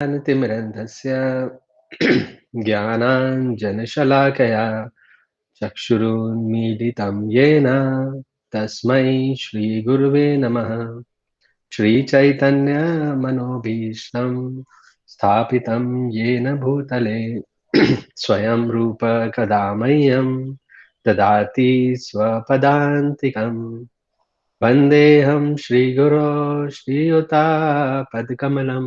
ज्ञानतिमिरन्धस्य ज्ञानाञ्जनशलाकया चक्षुरुन्मीलितं येन तस्मै श्रीगुरुवे नमः। श्रीचैतन्यमनोभीष्टं स्थापितं येन भूतले स्वयं रूप कदा मह्यं ददाति स्वपदान्तिकम्। वन्देऽहं श्रीगुरो श्रीयुतापदकमलं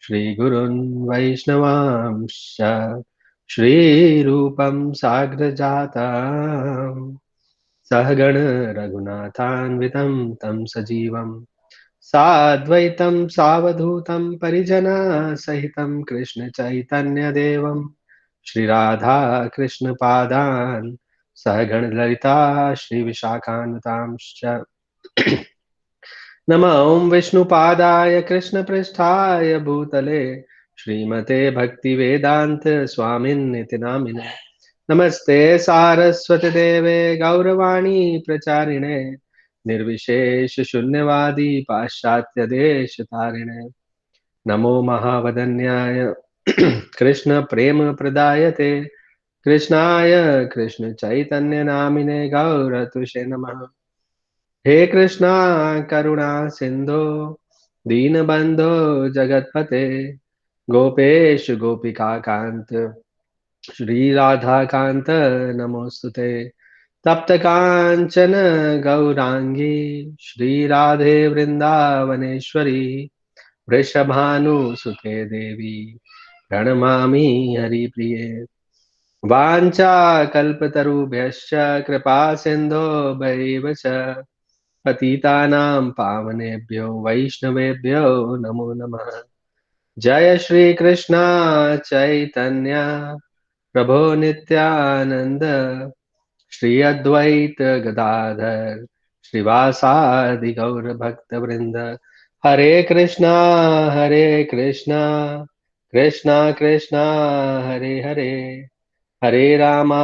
श्रीगुरुन् वैष्णवांश्च श्रीरूपं साग्रजातं सहगण रघुनाथान्वितं तं सजीवं साद्वैतं सावधूतं परिजनसहितं कृष्णचैतन्यदेवं श्रीराधा कृष्णपादान् सहगण ललिता श्रीविशाखान्वितांश्च नमः ॐ विष्णुपादाय कृष्णपृष्ठाय भूतले श्रीमते भक्तिवेदान्त स्वामिन्निति नामिने नमस्ते सारस्वती देवे गौरवाणी प्रचारिणे निर्विशेष शून्यवादी पाश्चात्य देश तारिणे नमो महावदन्याय कृष्ण प्रेम प्रदायते कृष्णाय कृष्ण चैतन्य नामिने गौरतुषे नमः। हे कृष्णा करुणा सिंधो दीनबंधो जगतपते गोपेश गोपिका कांत श्री राधा कांत नमोस्तुते तप्त कांचन गौरांगी श्री राधे वृंदावनेश्वरी वृषभानुसुते देवी प्रणमामि हरिप्रिये वाञ्छा कल्पतरुभ्यश्च कृपा सिन्धो वैव च पतितानां पावनेभ्यो वैष्णवेभ्यो नमो नमः। जय श्री कृष्णा चैतन्य प्रभो नित्यानंद श्री अद्वैत गदाधर श्रीवासादि गौर भक्त वृंद हरे कृष्णा कृष्णा कृष्णा हरे हरे हरे रामा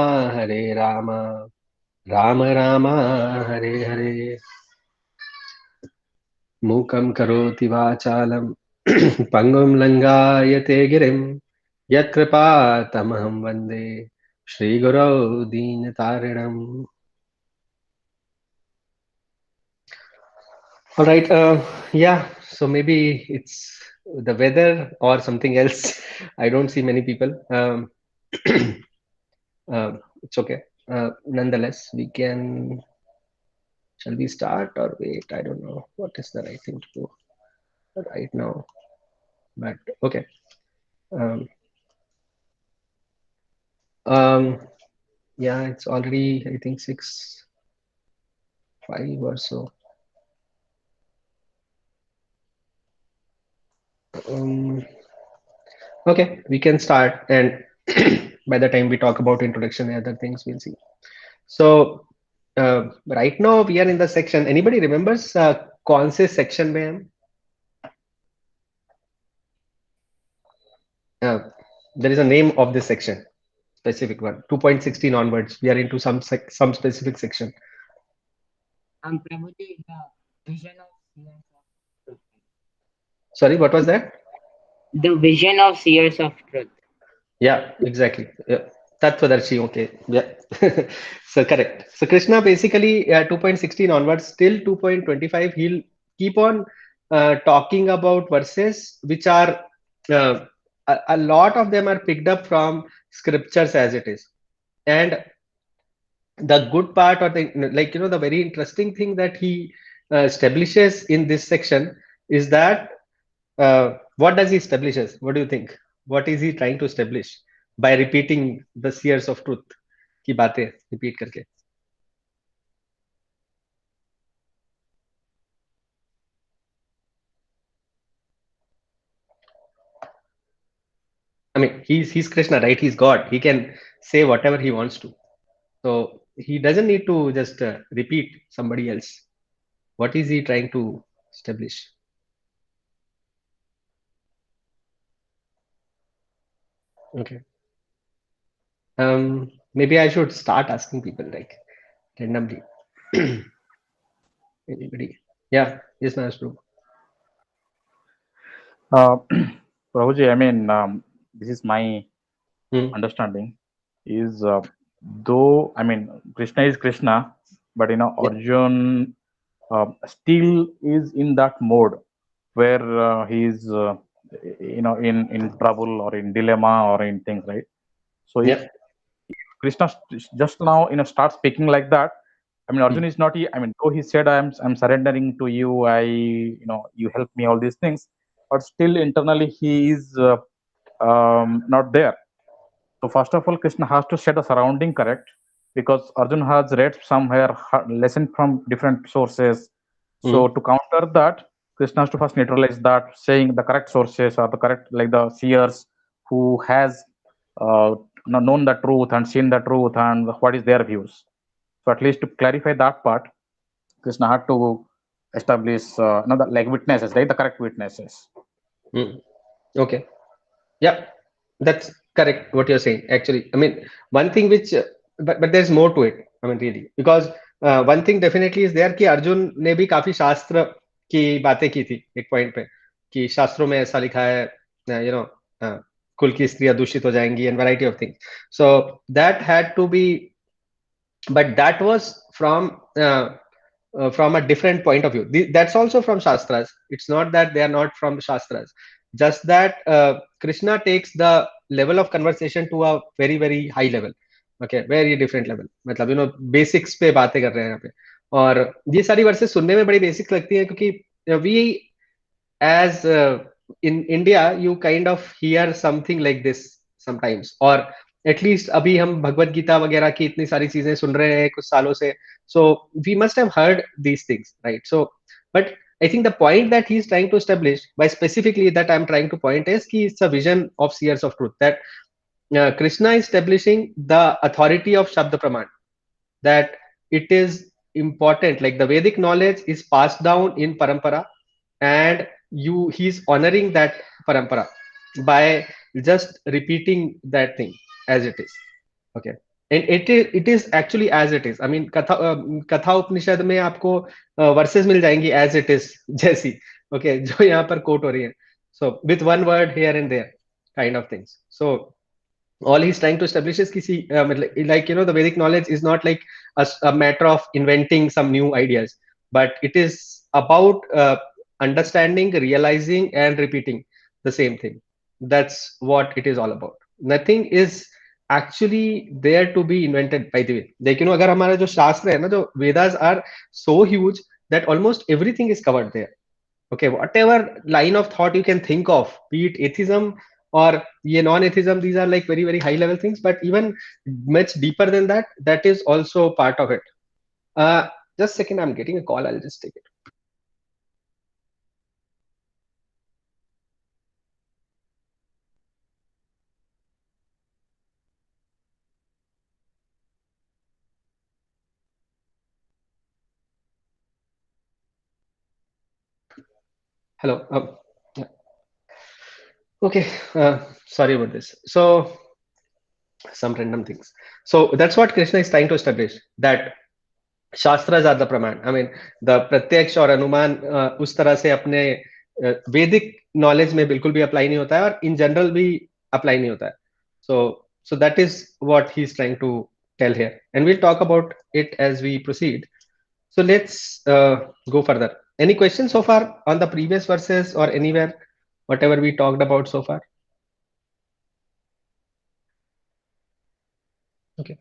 राम राम हरे हरे। मूकं करोति वाचालं पङ्गुं लङ्घायते गिरिं यत्कृपातमहं वन्दे श्रीगुरौ दीनतारिणम्। All right, yeah, so maybe it's the weather or something else. I don't see many people. It's okay. Nonetheless, we can. Shall we start or wait? I don't know what is the right thing to do right now. But okay. Um, um, yeah, it's already I think 6:05 or so. Um, okay, we can start, and by the time we talk about introduction and other things, we'll see. So right now we are in the section. Anybody remembers कौन से section में हम? There is a name of this section, specific one. 2.16 onwards, we are into some specific section. Prabhuji, the vision of seers of truth. Sorry, what was that? The vision of seers of truth. Yeah, exactly. Yeah. Tattvadarshi, okay. Yeah. So correct. So Krishna basically 2.16 onwards till 2.25, he'll keep on talking about verses which are uh, a lot of them are picked up from scriptures as it is. And the good part or the the very interesting thing that he establishes in this section is that what does he establishes? What do you think? What is he trying to establish by repeating the seers of truth की बातें repeat करके? I mean, he's Krishna, right? He's God. He can say whatever he wants to. So he doesn't need to just repeat somebody else. What is he trying to establish? Okay. Maybe I should start asking people like randomly. Anybody? Yeah. Yes, Master. Uh, Prabhuji, I mean, this is my Hmm. understanding. Is though I mean Krishna is Krishna, but Yeah. Arjun still is in that mode where he is in trouble or in dilemma or in things, right? So if Yeah. Krishna just now starts speaking like that, I mean Arjun Hmm. is not. I mean, though he said I'm surrendering to you, you help me all these things, but still internally he is not there. So first of all, Krishna has to set the surrounding correct, because Arjun has read somewhere lesson from different sources. So Hmm. to counter that, Krishna has to first neutralize that, saying the correct sources or the correct, like the seers who has uh, known the truth and seen the truth and what is their views. So at least to clarify that part, Krishna had to establish like witnesses, right? The correct witnesses. Hmm. Okay. Yeah, that's correct what you're saying. Actually, I mean, one thing which, but there's more to it. I mean, really, because one thing definitely is there कि अर्जुन ने भी काफी शास्त्र की बातें की थी एक पॉइंट पे कि शास्त्रों में ऐसा लिखा है, नो, कुल की स्त्रियां दूषित हो जाएंगी and variety of things. So that had to be, but that was from a different point of view. That's also from Shastras. It's not that they are not from Shastras. Just that Krishna takes the level of conversation to a very very high level. Okay, very different level. मतलब basics पे बातें कर रहे हैं यहाँ पे. और ये सारी वर्सेस सुनने में बड़ी बेसिक लगती है क्योंकि we as in India, you kind of hear something like this sometimes, or at least अभी हम भगवत गीता वगैरह की इतनी सारी चीजें सुन रहे हैं कुछ सालों से, so we must have heard these things, right? So, but I think the point that he's trying to establish by specifically that I'm trying to point is कि it's a vision of seers of truth, that Krishna is establishing the authority of Shabda Praman, that it is important, like the Vedic knowledge is passed down in parampara, and he's honoring that parampara by just repeating that thing as it is. Okay, and it is actually as it is. I mean, कथा उपनिषद में आपको versus मिल जाएंगी as it is जैसी, okay, जो यहाँ पर coat हो रही है, so with one word here and there kind of things. So all he's trying to establish is kisi, like the Vedic knowledge is not like a matter of inventing some new ideas, but it is about understanding, realizing, and repeating the same thing. That's what it is all about. Nothing is actually there to be invented, by the way. Like अगर हमारा जो शास्त्र है ना, जो Vedas are so huge that almost everything is covered there. Okay, whatever line of thought you can think of, be it atheism or non-atheism, these are like very very high level things, but even much deeper than that, that is also part of it. uh just a second, I'm getting a call, I'll just take it. Hello. Yeah. Okay. Sorry about this. So some random things. So that's what Krishna is trying to establish, that shastras are the pramana. I mean the प्रत्यक्ष और अनुमान उस तरह से अपने वैदिक knowledge में बिल्कुल भी अप्लाई नहीं होता है, और इन जनरल भी अप्लाई नहीं होता है. सो so that is what he's trying to tell here, and we'll talk about it as we proceed. So let's go further. Any questions so far on the previous verses or anywhere, whatever we talked about so far? Okay.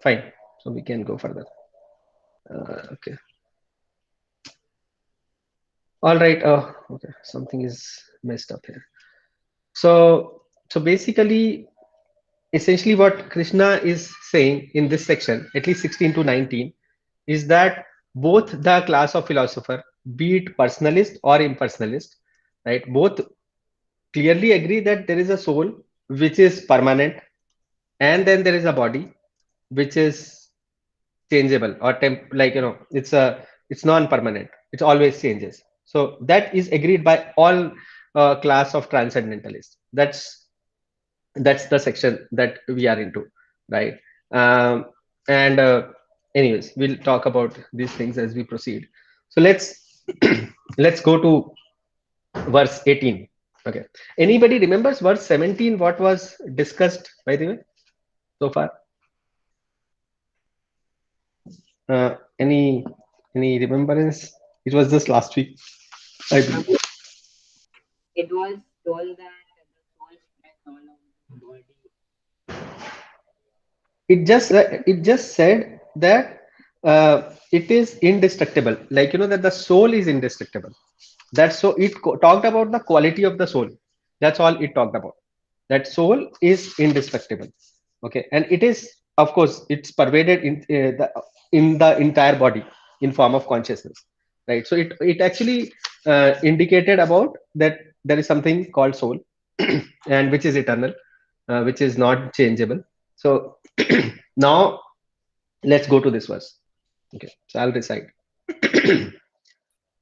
Fine, so we can go further. Okay. All right. Okay, something is messed up here. So basically, essentially what Krishna is saying in this section, at least 16 to 19, is that both the class of philosopher, be it personalist or impersonalist, right, both clearly agree that there is a soul which is permanent, and then there is a body which is changeable, or like it's non-permanent, it always changes. So that is agreed by all class of transcendentalists. That's the section that we are into, right? And anyways, we'll talk about these things as we proceed. So let's let's go to verse 18. Okay. Anybody remembers verse 17? What was discussed, by the way, so far? Any remembrance? It was just last week, I believe. It was told that the soul spreads all over the body. It just said that it is indestructible. Like, that the soul is indestructible. That's so it talked about the quality of the soul. That's all it talked about. That soul is indestructible. Okay, and it is, of course, it's pervaded in the entire body in form of consciousness, right? So it actually indicated about that there is something called soul, and which is eternal, which is not changeable. So now let's go to this verse. Okay, so I'll recite.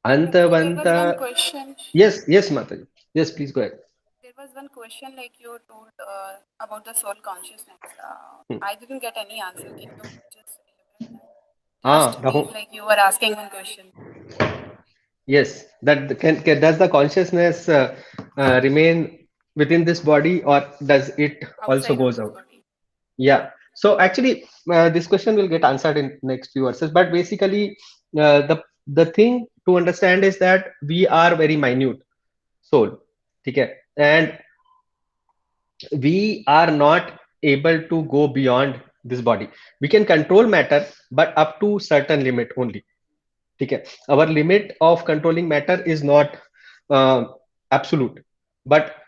There was one Antavanta. question. Yes, Mataji. Yes, please go ahead. There was one question like you told about the soul consciousness. Hmm. I didn't get any answer. Can you just elaborate that? Ah, Last week, like you were asking one question. yes, that does the consciousness remain within this body, or does it also Outside of goes this out? body. Yeah. So actually, this question will get answered in next few verses. But basically, the thing to understand is that we are very minute soul, okay, and we are not able to go beyond this body. We can control matter, but up to certain limit only. Okay, our limit of controlling matter is not uh, absolute, but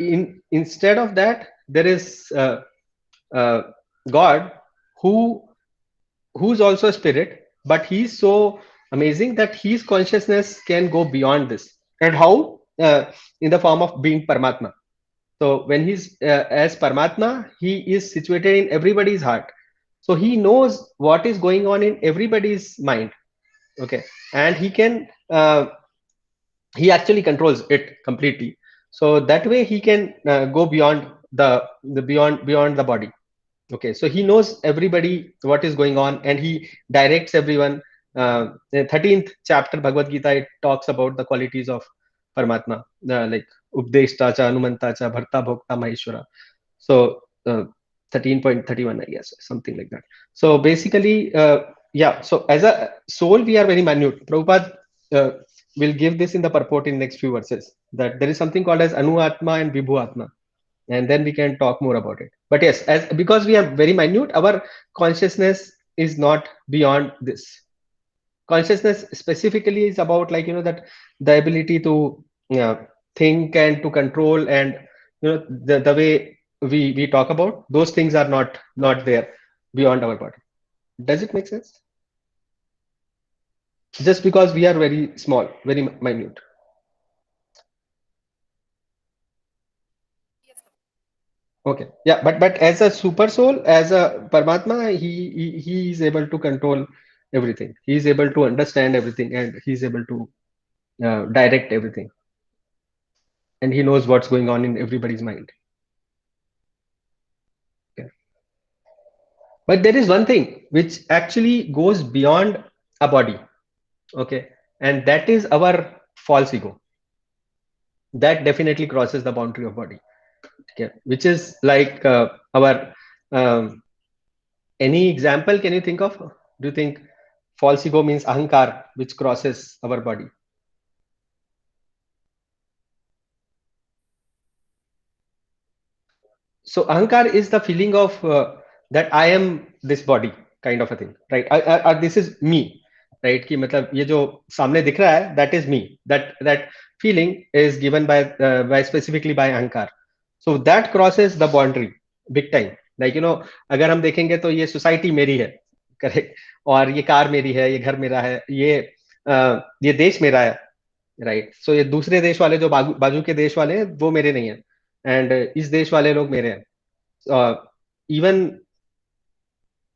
instead of that, there is uh, God, who who's also a spirit, but he's so amazing that his consciousness can go beyond this. And how? In the form of being Paramatma. So when he's as Paramatma, he is situated in everybody's heart. So he knows what is going on in everybody's mind. Okay, and he actually controls it completely. So that way he can go beyond the beyond the body. Okay, so he knows everybody what is going on, and he directs everyone. The 13th chapter Bhagavad Gita, it talks about the qualities of Paramatma, like Updeshta cha, Anumanta cha, Bharta Bhokta Maheshwara. So 13.31, I guess, something like that. So basically, yeah. So as a soul, we are very minute. Prabhupada will give this in the purport in next few verses, that there is something called as Anu Atma and Vibhu Atma, and then we can talk more about it. But yes, as because we are very minute, our consciousness is not beyond this. Consciousness specifically is about, like, that the ability to think and to control, and the way we talk about those things are not there beyond our body. Does it make sense? Just because we are very small, very minute. Yes. Okay, yeah, but as a super soul, as a Paramatma, he is able to control everything. He is able to understand everything, and he is able to direct everything, and he knows what's going on in everybody's mind. Okay. But there is one thing which actually goes beyond a body. Okay, and that is our false ego. That definitely crosses the boundary of body. Okay, which is like our any example can you think of? Do you think false ego means ahankar, which crosses our body? So ahankar is the feeling of that I am this body, kind of a thing, right? This is me, right? कि मतलब ये जो सामने दिख रहा है, that is me. That feeling is given by specifically by ahankar. So that crosses the boundary big time. Like, अगर हम देखेंगे तो ये सोसाइटी मेरी है, करेक्ट, और ये कार मेरी है, ये घर मेरा है, ये देश मेरा है, राइट? सो ये दूसरे देश वाले जो बाजू के देश वाले हैं, वो मेरे नहीं है, एंड इस देश वाले लोग मेरे हैं.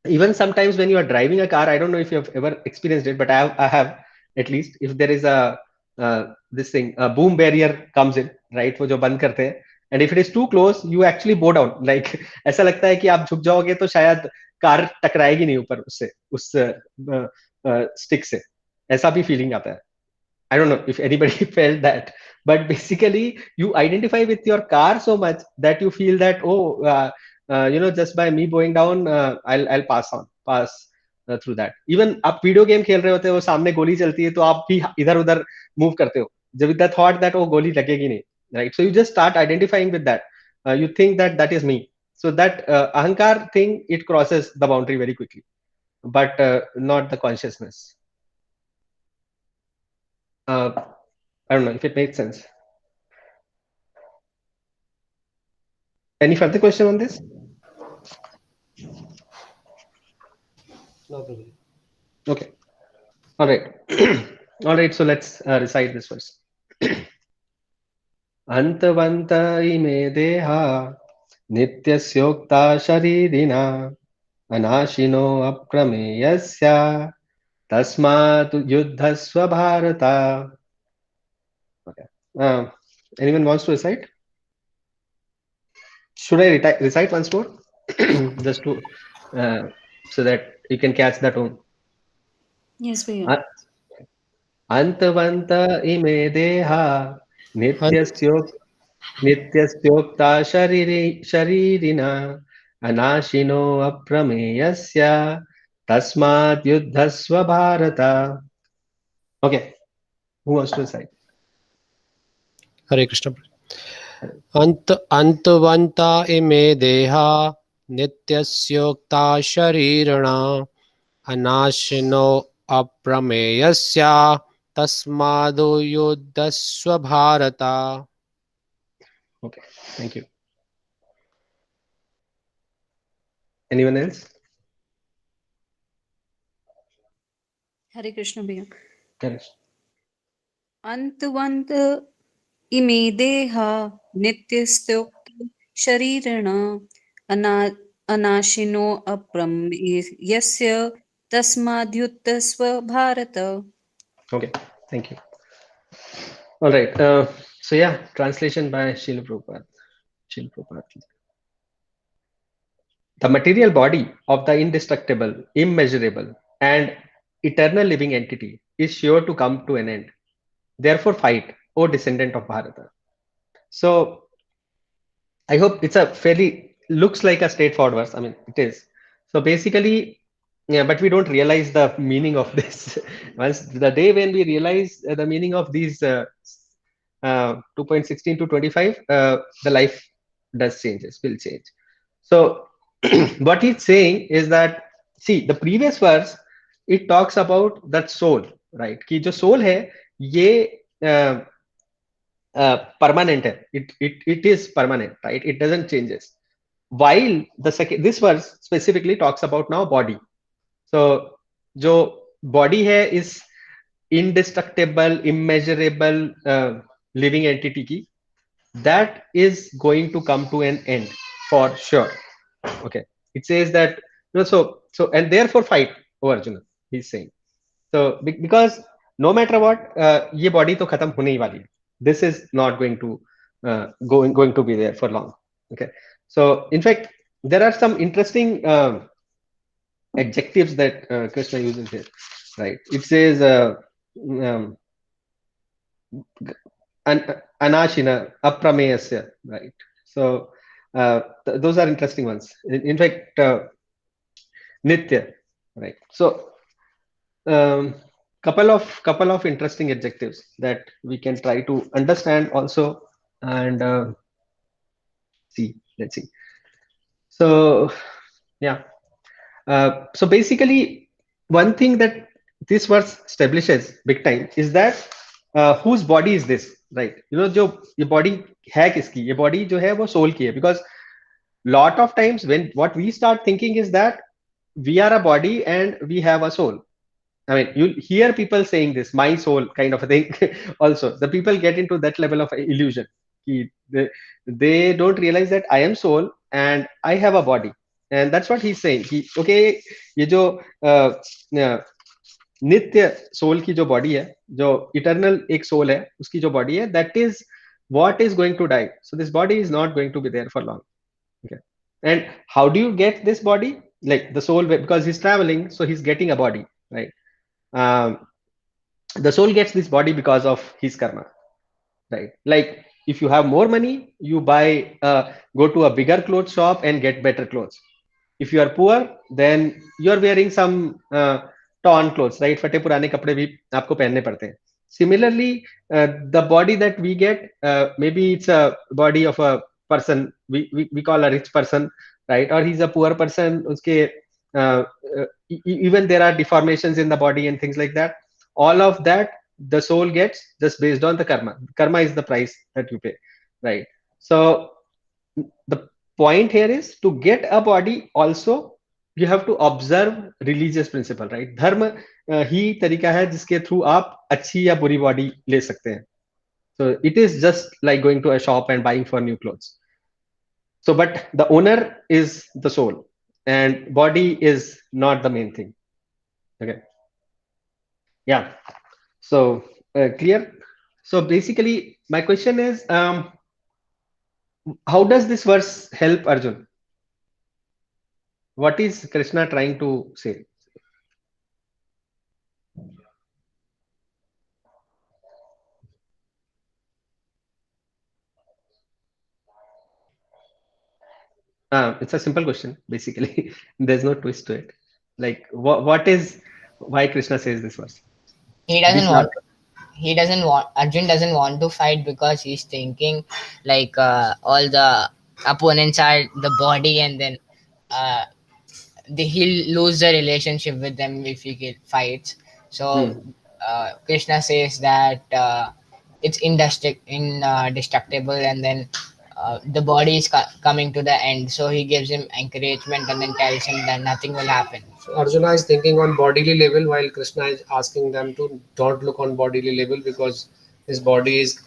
Even sometimes when you are driving a car, I don't know if you have ever experienced it, but I have at least. If there is this thing, a boom barrier comes in, right? वो जो बंद करते हैं, and if it is too close, you actually bow down. Like ऐसा लगता है कि आप झुक जाओगे तो शायद कार टकराएगी नहीं ऊपर उससे, उस स्टिक से. ऐसा भी फीलिंग आता है. I don't know if anybody felt that, but basically you identify with your car so much that you feel that, oh, just by me going down, I'll pass through that. Even आप video game खेल रहे होते हो, सामने गोली चलती है तो आप भी इधर उधर मूव करते हो, जब विद द थॉट दैट वो गोली लगेगी नहीं, right? So you just start identifying with that. You think that that is me. So that ahankar thing, it crosses the boundary very quickly, but not the consciousness. I don't know if it makes sense. Any further question on this? No, Prabhuji. Okay. All right. All right. So let's recite this verse. Antavanta ime deha nityasyokta sharirina anashino aprameyasya tasmat yuddhasva bharata. Okay. Anyone wants to recite? Should I recite once more? Just to so that you can catch the tone. Yes, Bhaiya. अंतवंत इमे देहा नित्यस्योक्ता शरीरिना अनाशिनो अप्रमेयस्य तस्मात् युद्धस्व Bharat. Okay, who wants to recite? Hare Krishna. अंतवंता इमे देहा नित्यस्योक्ता शरीरणा अनाशिनो अप्रमेयस्या तस्मादो युद्धस्व भारता. Okay, thank you. Anyone else? Hare Krishna, Bhaiya. Correct. अंतवंत इमे देहा नित्यस्योक्ता शरीरिणा अनाशिनो अप्रमेयस्य तस्माद्युद्धस्व Bharat. Okay, thank you. All right. So yeah, translation by Srila Prabhupada. Srila Prabhupada. The material body of the indestructible, immeasurable, and eternal living entity is sure to come to an end. Therefore, fight, O descendant of Bharata. So, I hope it's a fairly, looks like a straightforward verse. I mean, it is. So, basically, yeah, but we don't realize the meaning of this. Once the day when we realize the meaning of these 2.16 to 25, the life does changes, will change. So, what he's saying is that, see, the previous verse, it talks about that soul, right? कि जो soul है, ये permanent है. It is permanent, right? It doesn't changes. While the second, this verse specifically talks about now body. So, जो body है is indestructible, immeasurable living entity की, that is going to come to an end for sure. Okay, it says that, so and therefore fight, O Arjuna, he's saying. So because no matter what, ये body तो खत्म होने ही वाली है. This is not going to going to be there for long. Okay, so in fact there are some interesting adjectives that Krishna uses here, right? It says anashina aprameyasya, right? So those are interesting ones. In fact, nitya, right? So couple of interesting adjectives that we can try to understand also and see. Let's see. So yeah. So basically, one thing that this verse establishes big time is that whose body is this, right? जो ये body है किसकी? ये body जो है वो soul की है, because lot of times when what we start thinking is that we are a body and we have a soul. I mean, you hear people saying this, my soul kind of a thing. Also, the people get into that level of illusion. They don't realize that I am soul and I have a body. And that's what he's saying. Okay, ये जो नित्य soul की जो body है, जो eternal एक soul है, उसकी जो बॉडी है, that is what is going to die. So this body is not going to be there for long. Okay. And how do you get this body? Like the soul, because he's traveling, so he's getting a body, right? the soul gets this body because of his karma, right? Like if you have more money, you buy go to a bigger clothes shop and get better clothes. If you are poor, then you are wearing some torn clothes, right? फटे पुराने कपड़े भी आपको पहनने पड़ते हैं. Similarly, the body that we get, maybe it's a body of a person we call a rich person, right? Or he's a poor person, uske even there are deformations in the body and things like that. All of that the soul gets just based on the karma. Karma is the price that you pay, right? So the point here is to get a body also you have to observe religious principle, right? धर्म ही तरीका है जिसके through आप अच्छी या बुरी body ले सकते हैं. So it is just like going to a shop and buying for new clothes. So but the owner is the soul and body is not the main thing. Okay. Yeah. So clear. So basically my question is, how does this verse help Arjun? What is Krishna trying to say? It's a simple question, basically. There's no twist to it. Like, what is why Krishna says this verse? He This doesn't want he doesn't want Arjun doesn't want to fight because he's thinking like all the opponents are the body, and then uh, he'll lose the relationship with them if he fights. So Krishna says that it's indestructible, and then the body is coming to the end. So he gives him encouragement and then tells him that nothing will happen. So Arjuna is thinking on bodily level, while Krishna is asking them to don't look on bodily level, because his body is,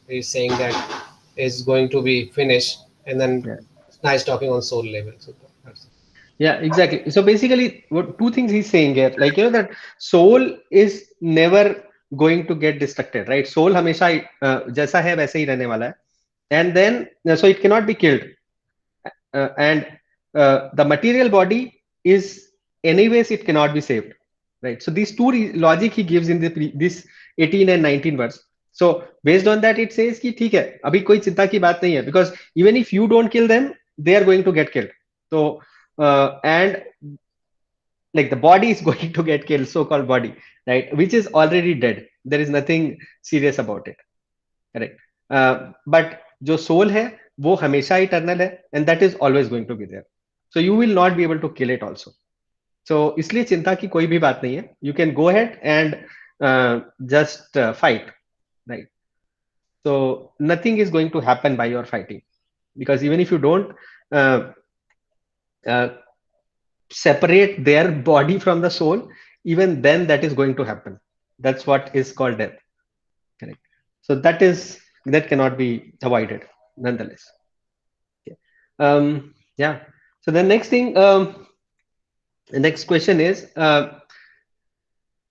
he's saying that is going to be finished, and then Yeah. Krishna is talking on soul level. So that's Yeah, exactly. So basically, what two things he's saying here, like that soul is never going to get destructed, right? Soul हमेशा जैसा है वैसे ही रहने वाला है, and then so it cannot be killed, and the material body is anyways it cannot be saved, right? So these two logic he gives in this 18 and 19 verse. So based on that it says कि ठीक है अभी कोई चिंता की बात नहीं है, because even if you don't kill them they are going to get killed. So and like the body is going to get killed, so-called body, right, which is already dead. There is nothing serious about it, correct? But जो soul है वो हमेशा eternal है, and that is always going to be there. So you will not be able to kill it also. So इसलिए चिंता की कोई भी बात नहीं है. You can go ahead and just fight, right? So nothing is going to happen by your fighting, because even if you don't uh, uh, separate their body from the soul, even then that is going to happen. That's what is called death, correct? So that cannot be avoided nonetheless. Okay. Yeah. So the next thing, the next question is,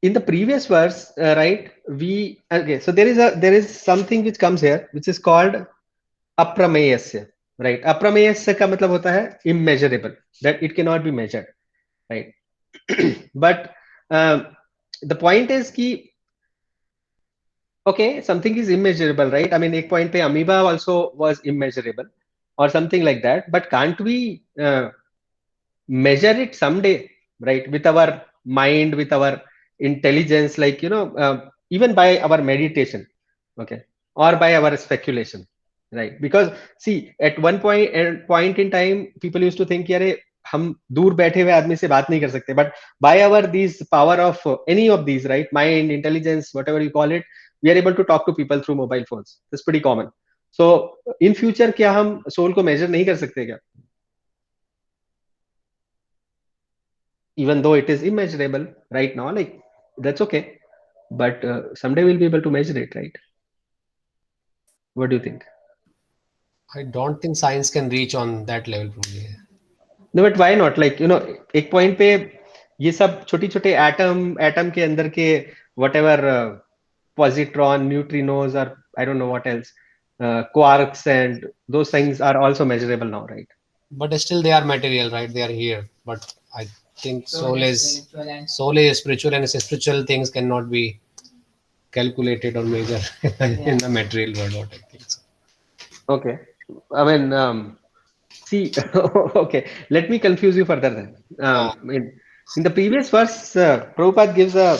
in the previous verse, right? So there is something which comes here, which is called aprameyasya, right? Aprameyasya का मतलब होता है immeasurable, that it cannot be measured, right? But the point is कि okay, something is immeasurable, right? I mean, एक point पे amoeba also was immeasurable or something like that, but can't we measure it someday, right? With our mind, with our intelligence, like even by our meditation, okay, or by our speculation, right? Because see, at one point in time people used to think कि अरे हम दूर बैठे हुए आदमी से बात नहीं कर सकते, but by our these power of any of these, right, mind, intelligence, whatever you call it, we are able to talk to people through mobile phones. That's pretty common. So in future क्या हम soul को measure नहीं कर सकते क्या? Even though it is immeasurable right now, like that's okay, but someday we'll be able to measure it, right? What do you think? I don't think science can reach on that level probably. No, but why not? Like एक point पे ये सब छोटी छोटे atom के अंदर के whatever positron, neutrinos, or I don't know what else, quarks, and those things are also measurable now, right? But still they are material, right? They are here. But I think soul is spiritual, and spiritual things cannot be calculated or measured in the material world. What I think. So. Okay. I mean, see, okay, let me confuse you further then. Uh, In the previous verse, Prabhupada gives a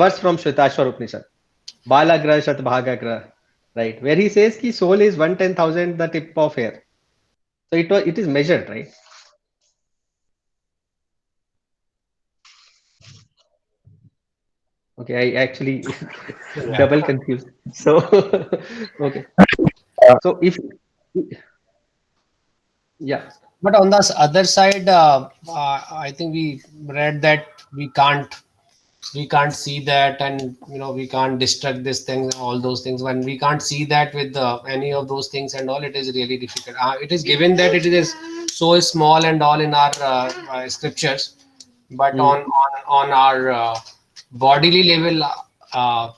verse from Shvetashwar Upanishad, Balagra Shatbhagagra, right, where he says ki soul is 1/10,000 the tip of hair. So it is measured, right? Okay, I actually yeah. double confused. So okay, so if yeah, But on the other side, I think we read that we can't see that, and we can't destruct this thing, all those things. When we can't see that with any of those things and all, it is really difficult. It is given that it is so small and all in our scriptures, but mm, on our bodily level,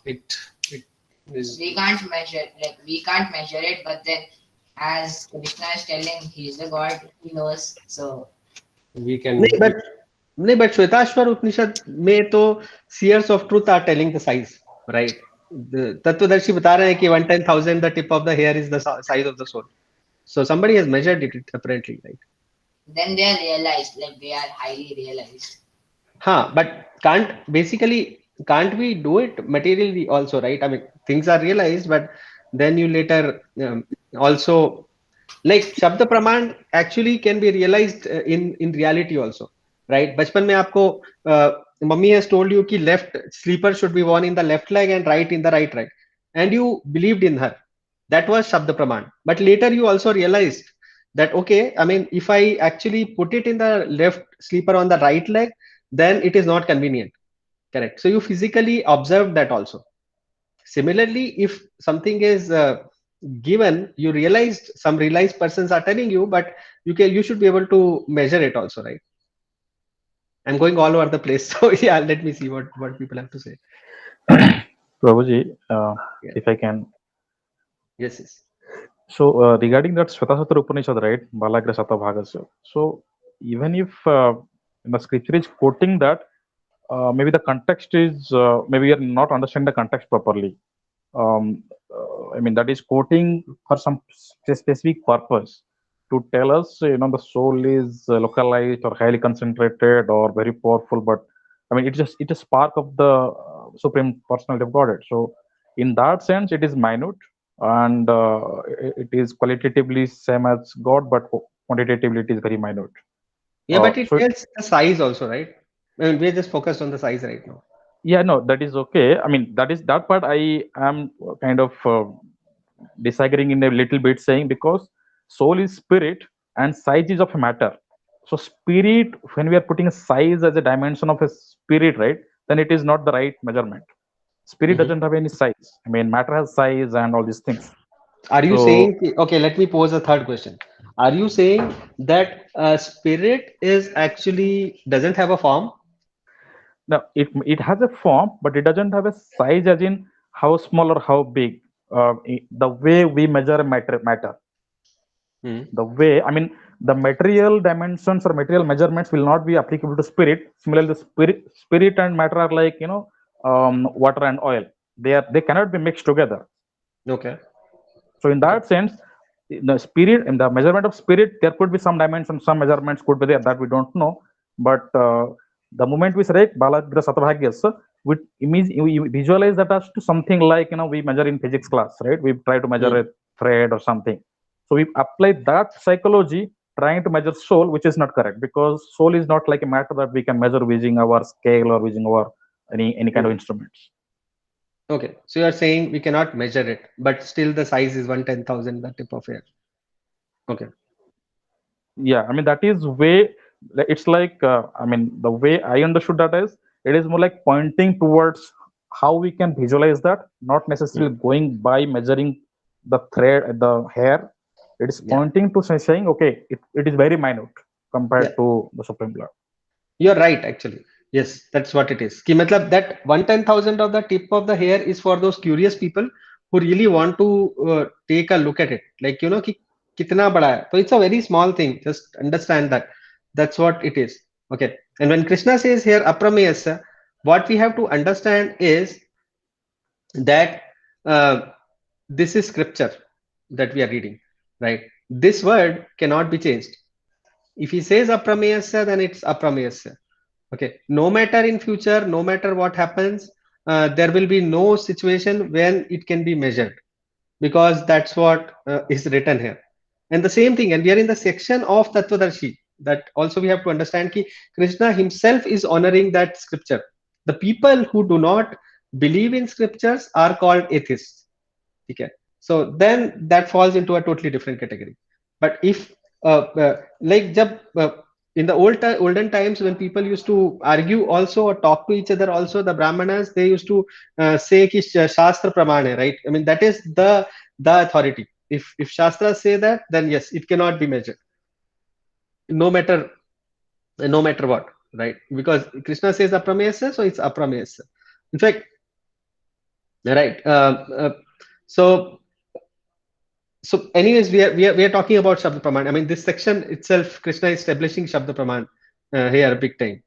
it is. We can't measure, like we can't measure it, but then as Krishna is telling, he's the God, he knows. So We नहीं can. but नहीं but Shvetashvar उपनिषद में तो seers of truth are telling the size, right? तत्वदर्शी बता रहे हैं कि 1/10,000 the tip of the hair is the size of the soul. So somebody has measured it apparently, right? then they are realized, like they are highly realized. But can't we do it materially also, right? I mean, things are realized, but then you later also like Shabda Praman actually can be realized in reality also, right? बचपन में आपको mummy has told you कि left sleeper should be worn in the left leg and right in the right leg, and you believed in her. That was Shabda Praman. But later you also realized that okay, I mean, if I actually put it in the left sleeper on the right leg, then it is not convenient. Correct. So you physically observe that also. Similarly, if something is given, you realized some realized persons are telling you, but you should be able to measure it also, right? I'm going all over the place. So yeah, let me see what people have to say. Prabhuji, Yeah. if I can. Yes, yes. So regarding that Shvetashvatara Upanishad, right, Balagra Satabhagasya. So even if the scripture is quoting that, maybe the context is maybe we are not understanding the context properly. I mean that is quoting for some specific purpose to tell us, the soul is localized or highly concentrated or very powerful. But I mean, it is spark of the supreme personality of Godhead. So in that sense, it is minute, and it is qualitatively same as God, but quantitatively it is very minute. Yeah, but it So tells the size also, right? I mean, we're just focused on the size right now. yeah, no, that is okay. I mean, that part I am kind of disagreeing in a little bit, saying because soul is spirit and size is of a matter. So spirit, when we are putting a size as a dimension of a spirit, right, then it is not the right measurement. Spirit Mhm. doesn't have any size. I mean, matter has size and all these things. Are you So saying, okay, let me pose a third question. Are you saying that spirit is actually doesn't have a form? now it has a form, but it doesn't have a size, as in how small or how big. The way we measure matter. Hmm. The way, I mean, the material dimensions or material measurements will not be applicable to spirit. Similarly, the spirit and matter are like, water and oil. They cannot be mixed together. Okay. So in Okay. that sense, the spirit, in the measurement of spirit, there could be some dimensions, some measurements could be there that we don't know. But the moment we say Balagra Satabhagyas, we visualize that as to something like, we measure in physics class, right? We try to measure Hmm. a thread or something. So we apply that psychology trying to measure soul, which is not correct, because soul is not like a matter that we can measure using our scale or using our any kind of Hmm. instruments. Okay. So you are saying we cannot measure it, but still the size is 1/10,000 the tip of hair. Okay. Yeah, I mean that is way, it's like I mean the way I understood that is, it is more like pointing towards how we can visualize that, not Hmm. necessarily going by measuring the thread, the hair. It is Yeah. pointing to saying, okay, it is very minute Yeah. compared to the supreme lord. You're right, actually. Yes, that's what it is. कि मतलब that 1/10,000 of the tip of the hair is for those curious people who really want to take a look at it. Like, कि कितना बड़ा है. So it's a very small thing. Just understand that. That's what it is. Okay. And when Krishna says here, aprameyasya, what we have to understand is that this is scripture that we are reading, right? This word cannot be changed. If he says aprameyasya, then it's aprameyasya. Okay, no matter in future, no matter what happens, there will be no situation when it can be measured, because that's what is written here. And the same thing, and we are in the section of Tattvadarshi, that also we have to understand ki Krishna himself is honoring that scripture. The people who do not believe in scriptures are called atheists. Okay, so then that falls into a totally different category. But if like in the olden times, when people used to argue also or talk to each other also, the brahmanas, they used to say ki shastra praman hai, right? I mean, that is the authority. If shastras say that, then yes, it cannot be measured, no matter what, right? Because Krishna says aprameyasya, so it's aprameyasya. In fact, right, so anyways, we are talking about Shabda Praman. I mean, this section itself, Krishna is establishing Shabda Praman here big time.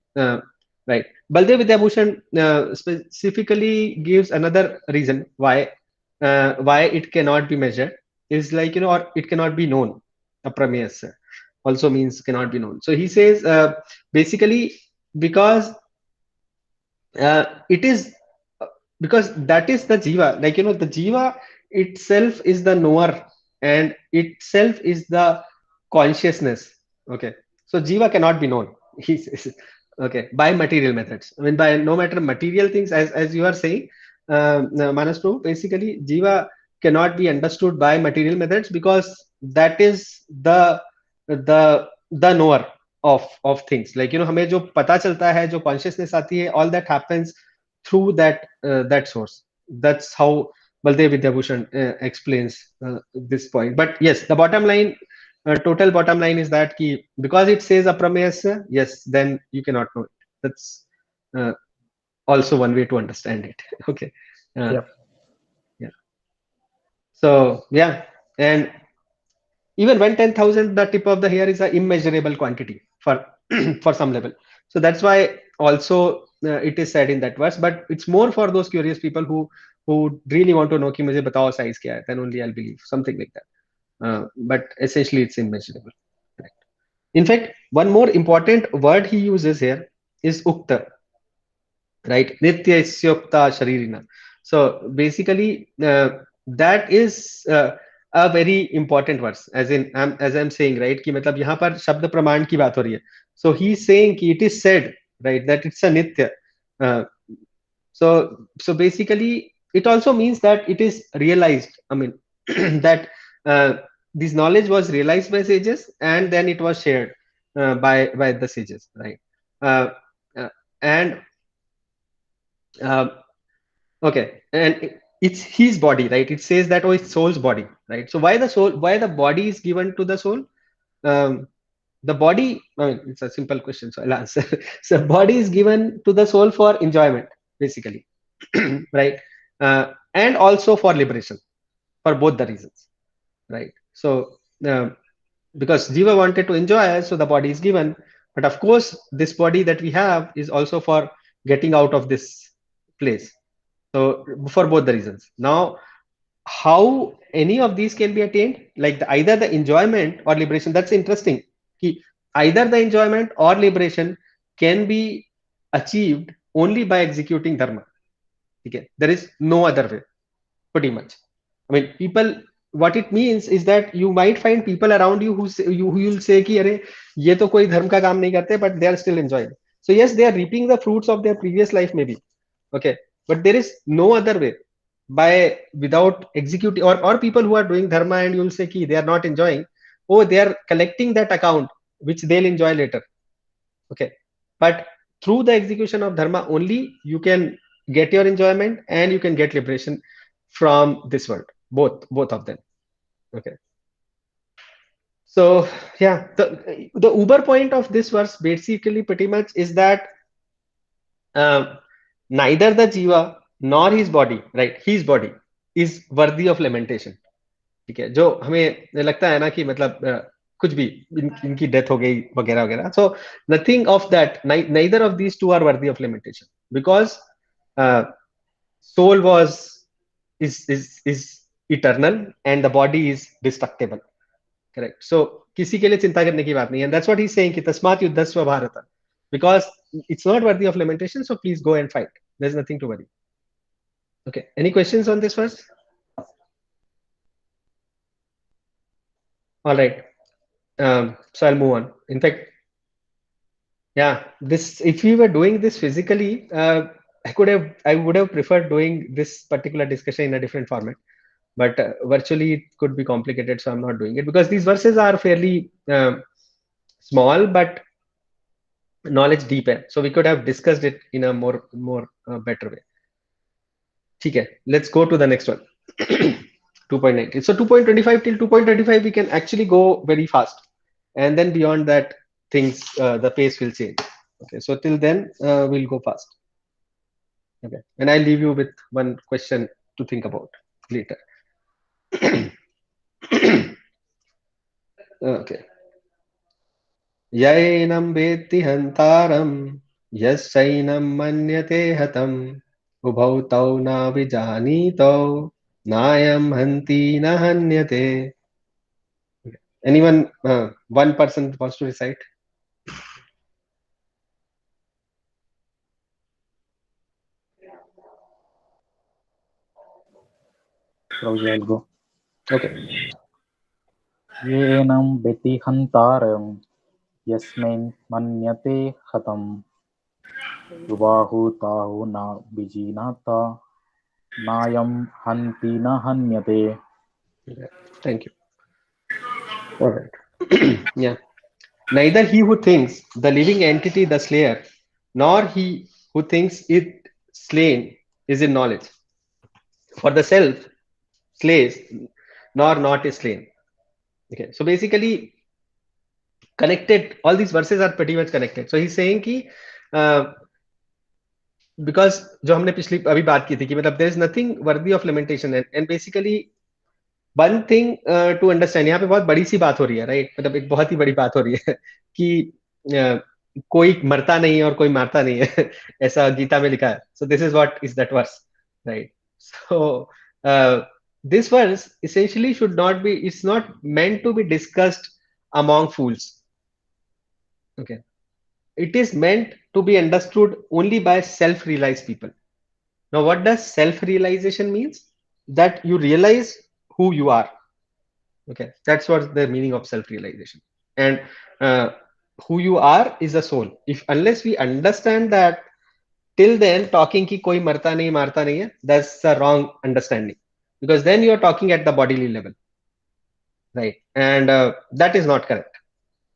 Right. Baldev Vidyabhushan specifically gives another reason why it cannot be measured, is like, or it cannot be known. Aprameyasya also means cannot be known. So he says basically because it is because that is the jiva, like, the jiva itself is the knower, and itself is the consciousness. Okay, so jiva cannot be known, he says, okay, by material methods. I mean, by no matter material things, as you are saying, Manas Prabhu, basically jiva cannot be understood by material methods, because that is the knower of things. Like, हमें जो पता चलता है, जो consciousness आती है, all that happens through that source. That's how Baldev Vidyabhushan explains this point. But yes, the bottom line, total bottom line is that because it says aprameyasya, yes, then you cannot know it. That's also one way to understand it. Okay. Yeah. Yeah. So yeah, and even 1/10,000, the tip of the hair is an immeasurable quantity for for some level. So that's why also it is said in that verse. But it's more for those curious people who really want to know कि मुझे बताओ size क्या है, then only I'll believe, something like that. But essentially it's immeasurable. Right. In fact, one more important word he uses here is ukta, right? Nitya isyokta sharirina. So basically that is a very important verse, as I'm saying, right, कि मतलब यहाँ पर शब्द प्रमाण की बात हो रही है. So he's saying कि it is said, right, that it's a nitya. So basically it also means that it is realized. I mean that this knowledge was realized by sages, and then it was shared by the sages, right? And okay, and it's his body, right? It says that, oh, it's soul's body, right? So why the body is given to the soul? The body, I mean, it's a simple question, so I'll answer. So body is given to the soul for enjoyment, basically, right? And also for liberation, for both the reasons, right? So because Jiva wanted to enjoy, so the body is given. But of course, this body that we have is also for getting out of this place. So for both the reasons. Now, how any of these can be attained, like either the enjoyment or liberation. That's interesting. Either the enjoyment or liberation can be achieved only by executing dharma. Okay, there is no other way, pretty much. I mean, people, what it means is that you might find people around you who will say कि अरे ये तो कोई धर्म का काम नहीं करते, but they are still enjoying. So yes, they are reaping the fruits of their previous life maybe. Okay, but there is no other way without executing, or people who are doing dharma and you'll say ki they are not enjoying. Oh, they are collecting that account which they'll enjoy later. Okay, but through the execution of dharma only you can get your enjoyment and you can get liberation from this world, both of them. Okay, so yeah, the uber point of this verse basically pretty much is that neither the jiva nor his body, right, his body is worthy of lamentation. ठीक है, जो हमें लगता है ना कि मतलब कुछ भी इनकी डेथ हो गई वगैरह वगैरह. So nothing of that, neither of these two are worthy of lamentation, because soul is eternal and the body is destructible. Correct. So किसी के लिए चिंता करने की बात नहीं है. And that's what he's saying कि तस्मात् युद्धस्व Bharat, because it's not worthy of lamentation. So please go and fight. There's nothing to worry. Okay. Any questions on this verse? All right. So I'll move on. In fact, yeah, this, if we were doing this physically, I would have preferred doing this particular discussion in a different format. But virtually it could be complicated, so I'm not doing it, because these verses are fairly small, but knowledge deep है. So we could have discussed it in a more better way. ठीक है, let's go to the next one. 2.19. So 2.25 till 2.35 we can actually go very fast, and then beyond that things, the pace will change. Okay, so till then we'll go fast. Okay, and I'll leave you with one question to think about later. Okay. यैनं वेत्ति हन्तारं यश्चैनं मन्यते हतम् उभौ तौ न विजानीतौ नायं हन्ति न हन्यते. Anyone, one person wants to recite? Prabhuji, I'll go. Okay. Yenam beti hantaram yasmain manyate khatam ubahu tahu na bijinata nayam hanti na hanyate. Thank you. All right. Yeah. Neither he who thinks the living entity the slayer, nor he who thinks it slain is in knowledge. For the self slays, nor not is slain. Okay. So basically, connected, all these verses are pretty much connected. So he's saying कि because जो हमने पिछली अभी बात की थी कि मतलब there is nothing worthy of lamentation, and basically one thing to understand, यहाँ पे बहुत बड़ी सी बात हो रही है, राइट? मतलब एक बहुत ही बड़ी बात हो रही है कि कोई मरता नहीं है और कोई मारता नहीं है. ऐसा गीता में लिखा है. So this is what is that verse, right? So this verse essentially should not be, it's not meant to be discussed among fools. Okay, it is meant to be understood only by self-realized people. Now what does self-realization means? That you realize who you are. Okay, that's what the meaning of self-realization. And who you are is a soul. If unless we understand that, till then talking ki koi marta nahi hai, that's a wrong understanding, because then you are talking at the bodily level, right? And that is not correct.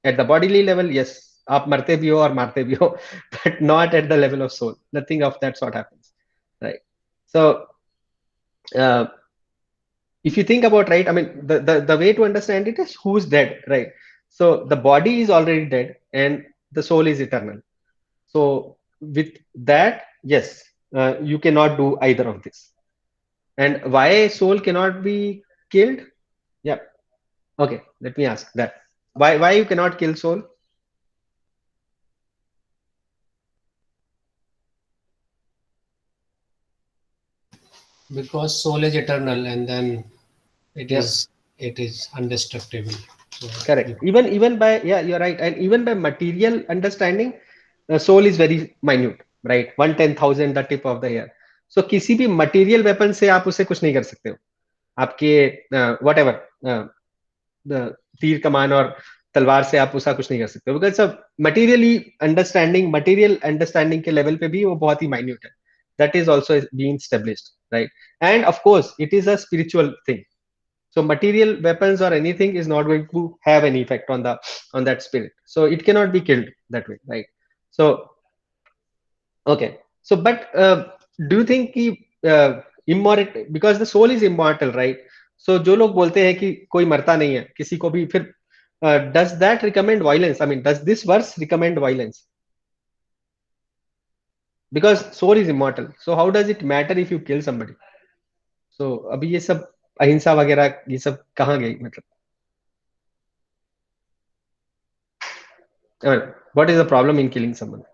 At the bodily level, yes, आप मरते भी हो और मारते भी हो, but not at the level of soul. Nothing of that sort happens, right? So if you think about, right, I mean, the way to understand it is who's dead, right? So the body is already dead and the soul is eternal. So with that, yes, you cannot do either of this. And why soul cannot be killed? Yeah. Okay, let me ask that. Why you cannot kill soul? Because soul is eternal, and then it Yeah. is indestructible. So Correct. Even by, yeah, you're right. And even by material understanding, soul is very minute, right? 1/10,000, the tip of the hair. So किसी भी material weapon से आप उसे कुछ नहीं कर सकते हो. आपके whatever तीर कमान और तलवार से आप उसका कुछ नहीं कर सकते हो, because सब material understanding के level पे भी वो बहुत ही minute है. That is also being established, right? And of course, it is a spiritual thing. So material weapons or anything is not going to have any effect on that spirit. So it cannot be killed that way, right? So okay. So but do you think immortal, because the soul is immortal, right? So जो लोग बोलते हैं कि कोई मरता नहीं है किसी को भी, फिर does that recommend violence? I mean, does this verse recommend violence? Because soul is immortal. So how does it matter if you kill somebody? So अभी ये सब अहिंसा वगैरह ये सब कहाँ गई मतलब? I mean, what is the problem in killing someone?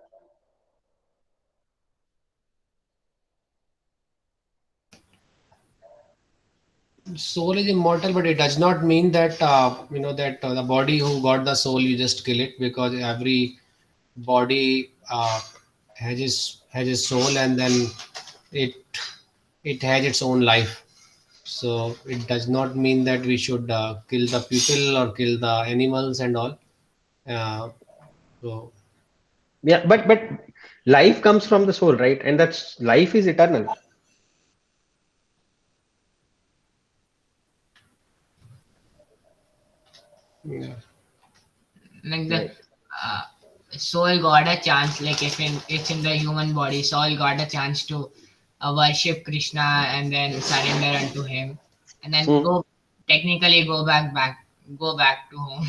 Soul is immortal, but it does not mean that that the body who got the soul you just kill it, because every body has its soul, and then it it has its own life. So it does not mean that we should kill the people or kill the animals and all. Uh, so Yeah, but life comes from the soul, right? And that's life is eternal. yeah. Like the Right. uh, soul got a chance, like if it's in the human body, soul got a chance to worship Krishna and then surrender unto him, and then Hmm. go technically go back to home.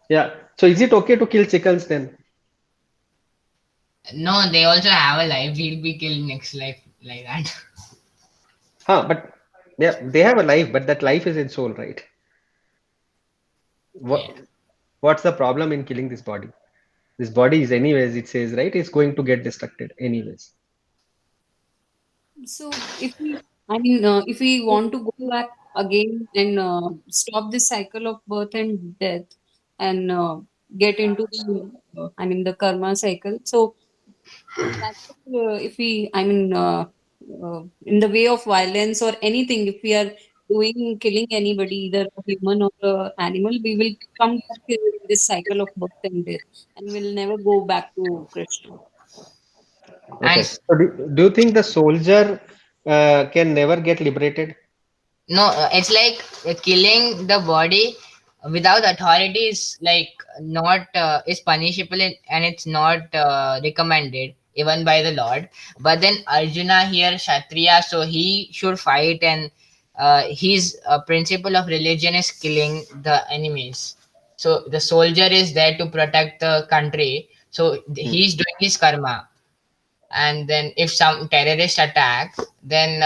Yeah. So is it okay to kill chickens then? No, they also have a life. He'll be killed next life like that. Huh, but yeah, they have a life, but that life is in soul, right? Yeah. What what's the problem in killing this body? This body is anyways, it says, right? It's going to get destructed anyways. So if we, if we want to go back again and stop this cycle of birth and death and get into the, the karma cycle. So that if we, in the way of violence or anything, if we are doing killing anybody, either a human or a animal, we will come back in this cycle of birth and death, and we'll never go back to Krishna. And Okay. So do you think the soldier can never get liberated? no, it's like killing the body without authority is like not is punishable and it's not recommended even by the Lord. But then Arjuna here, Kshatriya, so he should fight, and his principle of religion is killing the enemies. So the soldier is there to protect the country. So Hmm. he's doing his karma, and then if some terrorist attack, then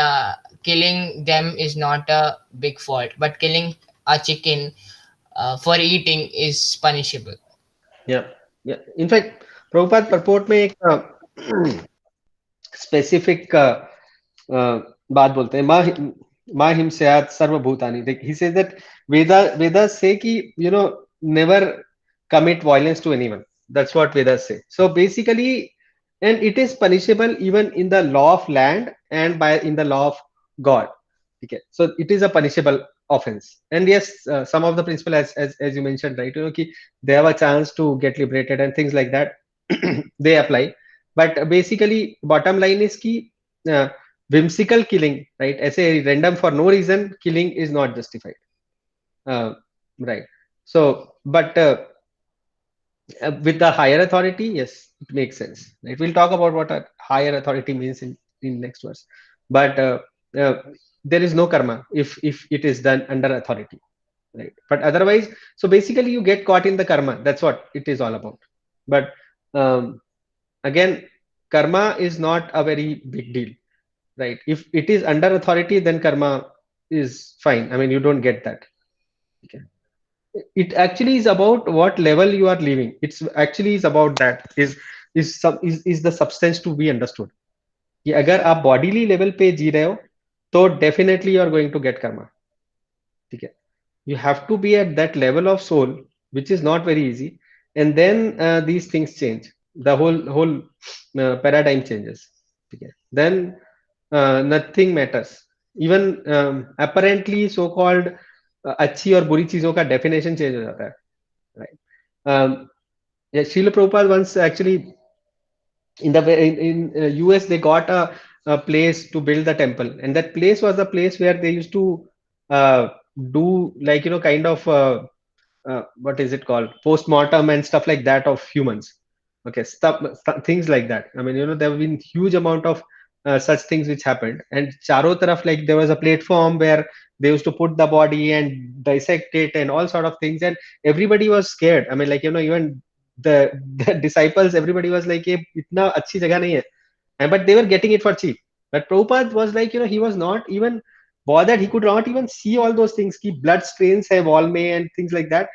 killing them is not a big fault, but killing a chicken for eating is punishable. Yeah. Yeah. In fact, Prabhupada purport में एक specific बात बोलते हैं माँ हिंस्यात् सर्वभूतानि. He says that Vedas say कि never commit violence to anyone. That's what Vedas say. So basically, and it is punishable even in the law of land and by in the law of God. Okay, so it is a punishable offense. And yes, some of the principle as you mentioned, right? Ki they have a chance to get liberated and things like that. They apply. But basically, bottom line is ki uh, whimsical killing, right? As a random for no reason, killing is not justified. Uh, right. So, but with the higher authority, yes, it makes sense. Right? We'll talk about what a higher authority means in next verse. But uh, there is no karma if it is done under authority, right? But otherwise, so basically, you get caught in the karma. That's what it is all about. But um, again, karma is not a very big deal, right? If it is under authority, then karma is fine. I mean, you don't get that. Okay. It actually is about what level you are living. It's actually is about that is the substance to be understood कि अगर आप bodily level पे जी रहे हो तो definitely you are going to get karma. ठीक है. You have to be at that level of soul, which is not very easy, and then these things change. The whole paradigm changes. ठीक है. Then nothing matters. Even apparently so called अच्छी और बुरी चीजों का definition change हो जाता है. Right. Yeah, Srila Prabhupada once actually in US they got a place to build the temple, and that place was the place where they used to uh, do like kind of what is it called, post-mortem and stuff like that of humans. Okay, things like that. I mean, there have been huge amount of such things which happened, and charo taraf, like there was a platform where they used to put the body and dissect it and all sort of things, and everybody was scared. I mean, like even the disciples, everybody was like, "ये इतना अच्छी जगह नहीं है," and but they were getting it for cheap. But Prabhupada was like, he was not even bothered. He could not even see all those things. Ki blood stains hai wall mein and things like that.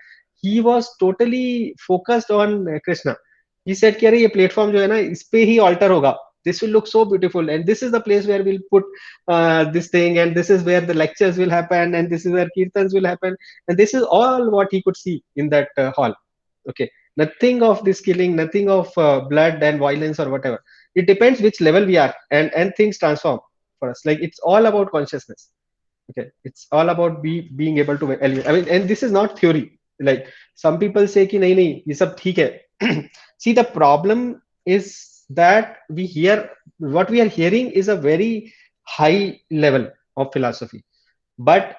he was totally focused on Krishna. He said कि अरे ये platform जो है ना इस पे ही altar होगा. This will look so beautiful, and this is the place where we'll put this thing, and this is where the lectures will happen, and this is where kirtans will happen, and this is all what he could see in that hall. Okay, nothing of this killing, nothing of blood and violence or whatever. It depends which level we are, and things transform for us. Like it's all about consciousness. Okay, it's all about being able to elevate. I mean, and this is not theory. Like some people say कि नहीं नहीं ये सब ठीक है. See, the problem is that what we are hearing is a very high level of philosophy, but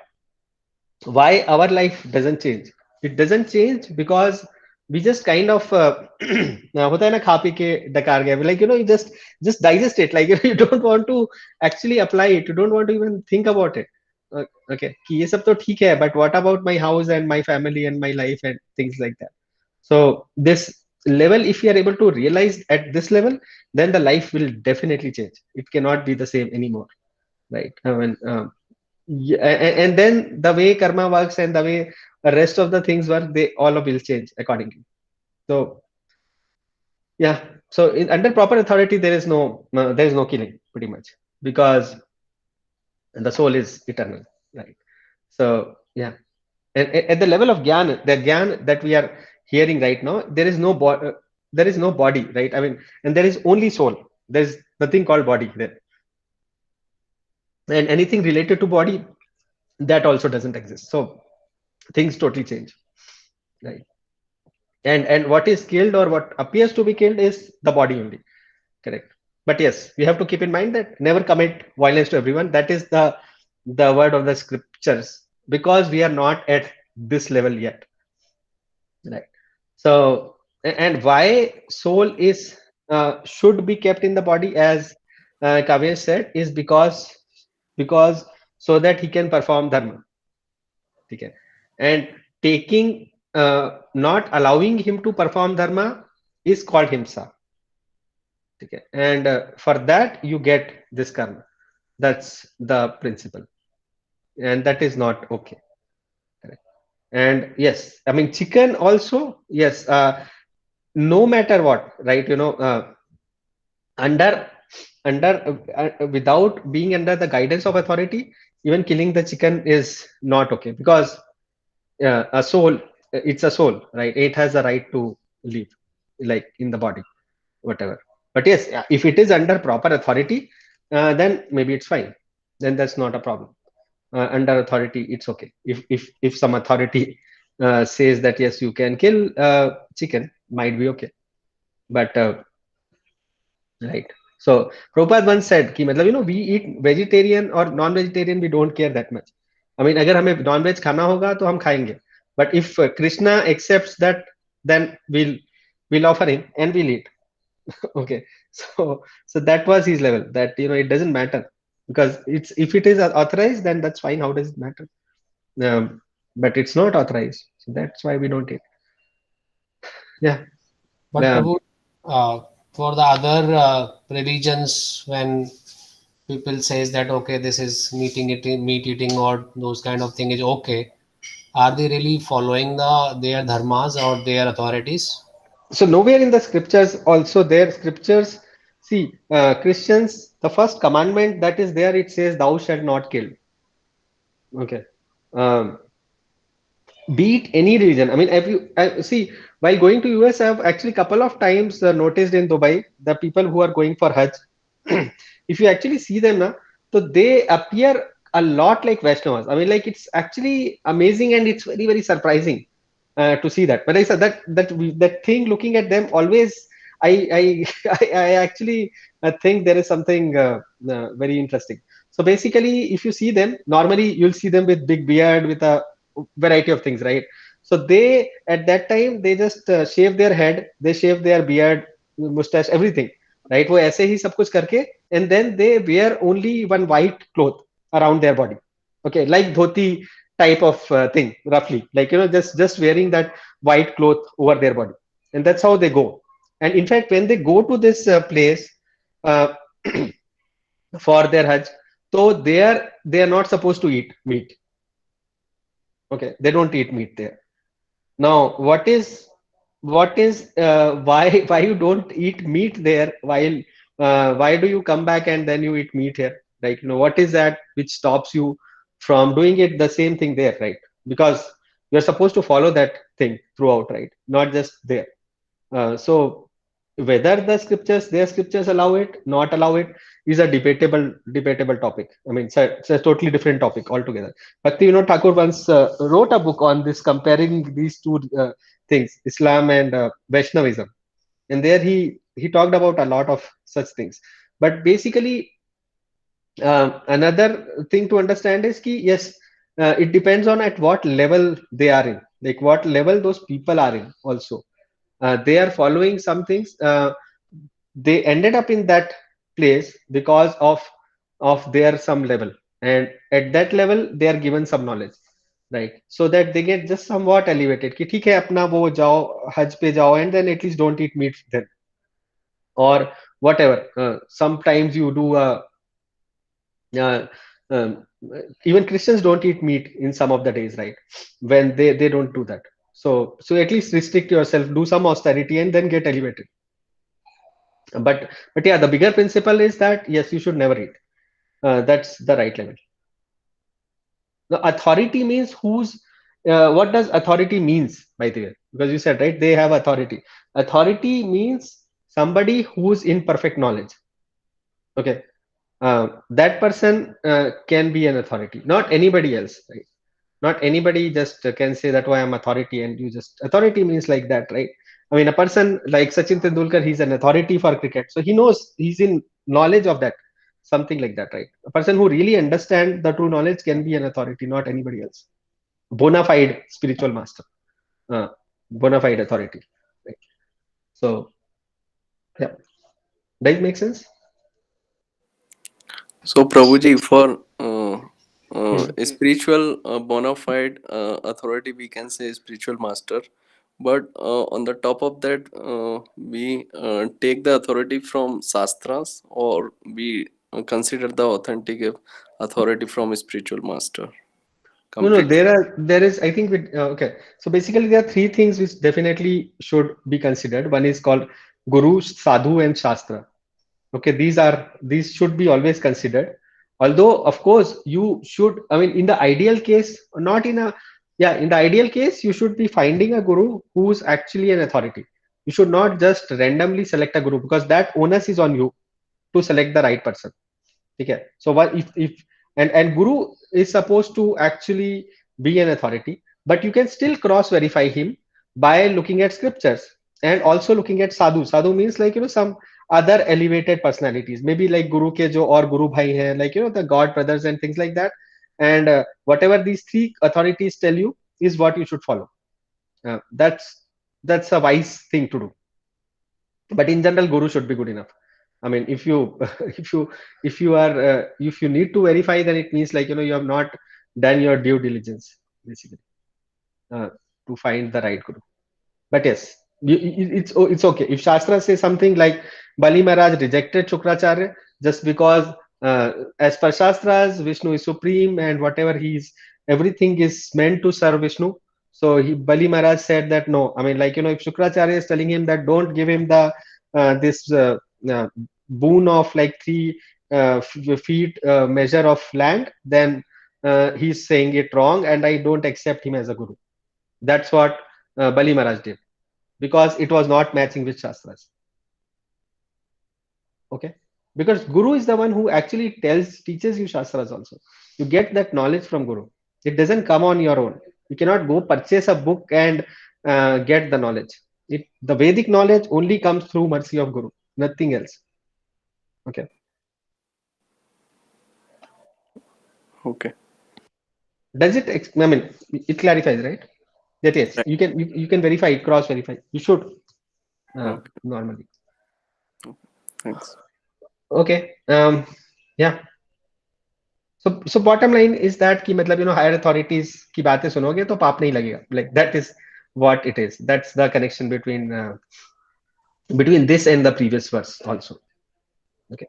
why our life doesn't change? It doesn't change because we just kind of होता है ना खा पी के डकार गया, like you just digest it, like you don't want to actually apply it, you don't want to even think about it. Okay, कि ये सब तो ठीक है, but what about my house and my family and my life and things like that. So this level, if you are able to realize at this level, then the life will definitely change. It cannot be the same anymore, right? I mean, yeah, and then the way karma works and the way the rest of the things work, they all will change accordingly. So yeah, so under proper authority, there is no killing pretty much, because the soul is eternal, right? So yeah, and at the level of the gyan that we are hearing right now, there is no body, right? I mean, and there is only soul. There's nothing called body there, and anything related to body, that also doesn't exist. So things totally change, right? And what is killed or what appears to be killed is the body only, correct? But yes, we have to keep in mind that never commit violence to everyone. That is the word of the scriptures, because we are not at this level yet, right? So and why soul is should be kept in the body, as Kavya said, is because so that he can perform dharma. Okay. And taking not allowing him to perform dharma is called himsa. Okay. And for that you get this karma. That's the principle, and that is not okay. Correct. And yes, I mean chicken also, yes, no matter what, right? Under without being under the guidance of authority, even killing the chicken is not okay, because a soul, it's a soul, right? It has a right to live, like in the body, whatever. But yes, if it is under proper authority, then maybe it's fine, then that's not a problem. Under authority, it's okay. If some authority says that yes, you can kill chicken, might be okay. But right, so Prabhupada once said कि मतलब we eat vegetarian or non-vegetarian, we don't care that much. I mean, अगर हमें non-veg खाना होगा तो हम खाएंगे, but if Krishna accepts that, then we'll offer him and we'll eat. Okay, so that was his level, that it doesn't matter, because if it is authorized, then that's fine. How does it matter? But it's not authorized, so that's why we don't eat. Yeah. But Prabhu, for the other religions, when people says that okay, this is meat eating or those kind of thing is okay, are they really following their dharmas or their authorities? So nowhere in the scriptures, also their scriptures, see, Christians, the first commandment that is there, it says thou shalt not kill. Okay. um, be it any religion. I mean, if you see, while going to US, I've actually couple of times noticed in Dubai, the people who are going for Hajj, if you actually see them now, so they appear a lot like Vaishnavas. I mean, like it's actually amazing, and it's very, very surprising to see that. But I said that thing, looking at them always, I I actually think there is something very interesting. So basically, if you see them, normally you'll see them with big beard, with a variety of things, right? So they, at that time, they just shave their head, they shave their beard, mustache, everything, right? वो ऐसे ही सब कुछ करके, and then they wear only one white cloth around their body. Okay, like dhoti type of thing, roughly, like just wearing that white cloth over their body, and that's how they go. And in fact, when they go to this place uh, for their Hajj, so they are not supposed to eat meat. Okay, they don't eat meat there. Now, what is why you don't eat meat there, while why do you come back and then you eat meat here? Like, what is that which stops you from doing it the same thing there, right? Because you're supposed to follow that thing throughout, right? Not just there. So whether their scriptures allow it, not allow it, is a debatable topic. I mean, it's a totally different topic altogether. Bhakti Vinod Thakur once wrote a book on this, comparing these two things, Islam and Vaishnavism, and there he talked about a lot of such things. But basically, another thing to understand is ki yes, it depends on at what level they are in, like what level those people are in also. They are following some things, they ended up in that place because of their some level, and at that level they are given some knowledge, right? So that they get just somewhat elevated कि ठीक है अपना वो जाओ हज पे जाओ, and then at least don't eat meat then, or whatever. Sometimes you do uh, um, even Christians don't eat meat in some of the days, right? When they don't do that. So at least restrict yourself, do some austerity, and then get elevated. But yeah, the bigger principle is that yes, you should never eat. That's the right level. The authority means who's. What does authority means, by the way? Because you said, right, they have authority. Authority means somebody who's in perfect knowledge. Okay, that person can be an authority, not anybody else, right? Not anybody just can say that, why I'm authority, and you just authority means like that, right? I mean, a person like Sachin Tendulkar, he's an authority for cricket, so he knows, he's in knowledge of that, something like that, right? A person who really understands the true knowledge can be an authority, not anybody else. Bona fide spiritual master, uh, bona fide authority, right? So yeah, does it make sense? So, Prabhuji, for Hmm. a spiritual bona fide authority, we can say spiritual master. But on the top of that, we take the authority from Shastras, or we consider the authentic authority from a spiritual master No, completely. there is, I think, okay. So basically, there are three things which definitely should be considered. One is called Guru, Sadhu, and Shastra. Okay, these should be always considered. Although, of course, you should. I mean, in the ideal case, not in a yeah, in the ideal case, you should be finding a guru who's actually an authority. You should not just randomly select a guru, because that onus is on you to select the right person. Okay, so what if and guru is supposed to actually be an authority, but you can still cross verify him by looking at scriptures, and also looking at sadhu means, like, some other elevated personalities, maybe like guru ke jo or guru bhai hai, like, the god brothers and things like that. And whatever these three authorities tell you is what you should follow. That's a wise thing to do. But in general, guru should be good enough. I mean, if you if you if you need to verify, then it means, like, you have not done your due diligence, basically, uh, to find the right guru. But yes, it's okay if Shastra says something like Bali Maharaj rejected Shukracharya just because, as per Shastras, Vishnu is supreme, and whatever he's everything is meant to serve Vishnu. So Bali Maharaj said that no, I mean, like, if Shukracharya is telling him that don't give him the this uh, boon of like 3 feet measure of land, then he's saying it wrong, and I don't accept him as a guru. That's what Bali Maharaj did, because it was not matching with Shastras. Okay, because Guru is the one who actually teaches you Shastras also. You get that knowledge from Guru. It doesn't come on your own. You cannot go purchase a book and get the knowledge. The Vedic knowledge only comes through mercy of Guru, nothing else. Okay. Okay. Does it? I mean, it clarifies, right? That yes, Right. you can verify it, cross verify. You should Okay. normally. Thanks. Okay. Yeah. So bottom line is that कि मतलब, higher authorities की बातें सुनोगे तो पाप नहीं लगेगा, like that is what it is. That's the connection between this and the previous verse also. Okay.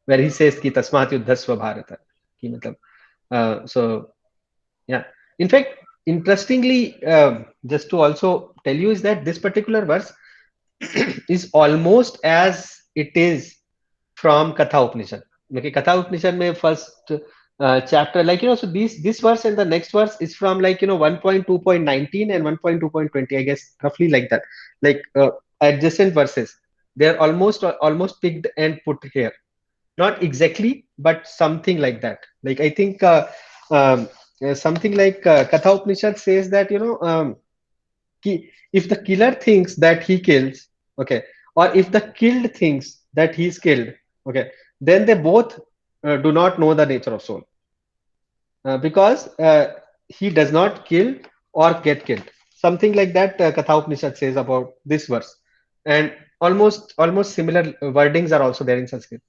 Where he says कि तस्मात् युद्धस्व भारत, कि मतलब, so yeah, in fact, interestingly, just to also tell you is that this particular verse is almost as it is from Katha Upanishad. Okay, Katha Upanishad mein first chapter, like so this verse and the next verse is from 1.2.19 and 1.2.20, I guess, roughly like that, like adjacent verses. They're almost picked and put here. Not exactly, but something like that. Like I think something like Katha Upanishad says that if the killer thinks that he kills, okay, or if the killed thinks that he's killed, okay, then they both do not know the nature of soul, because he does not kill or get killed. Something like that Katha Upanishad says about this verse, and almost similar wordings are also there in Sanskrit.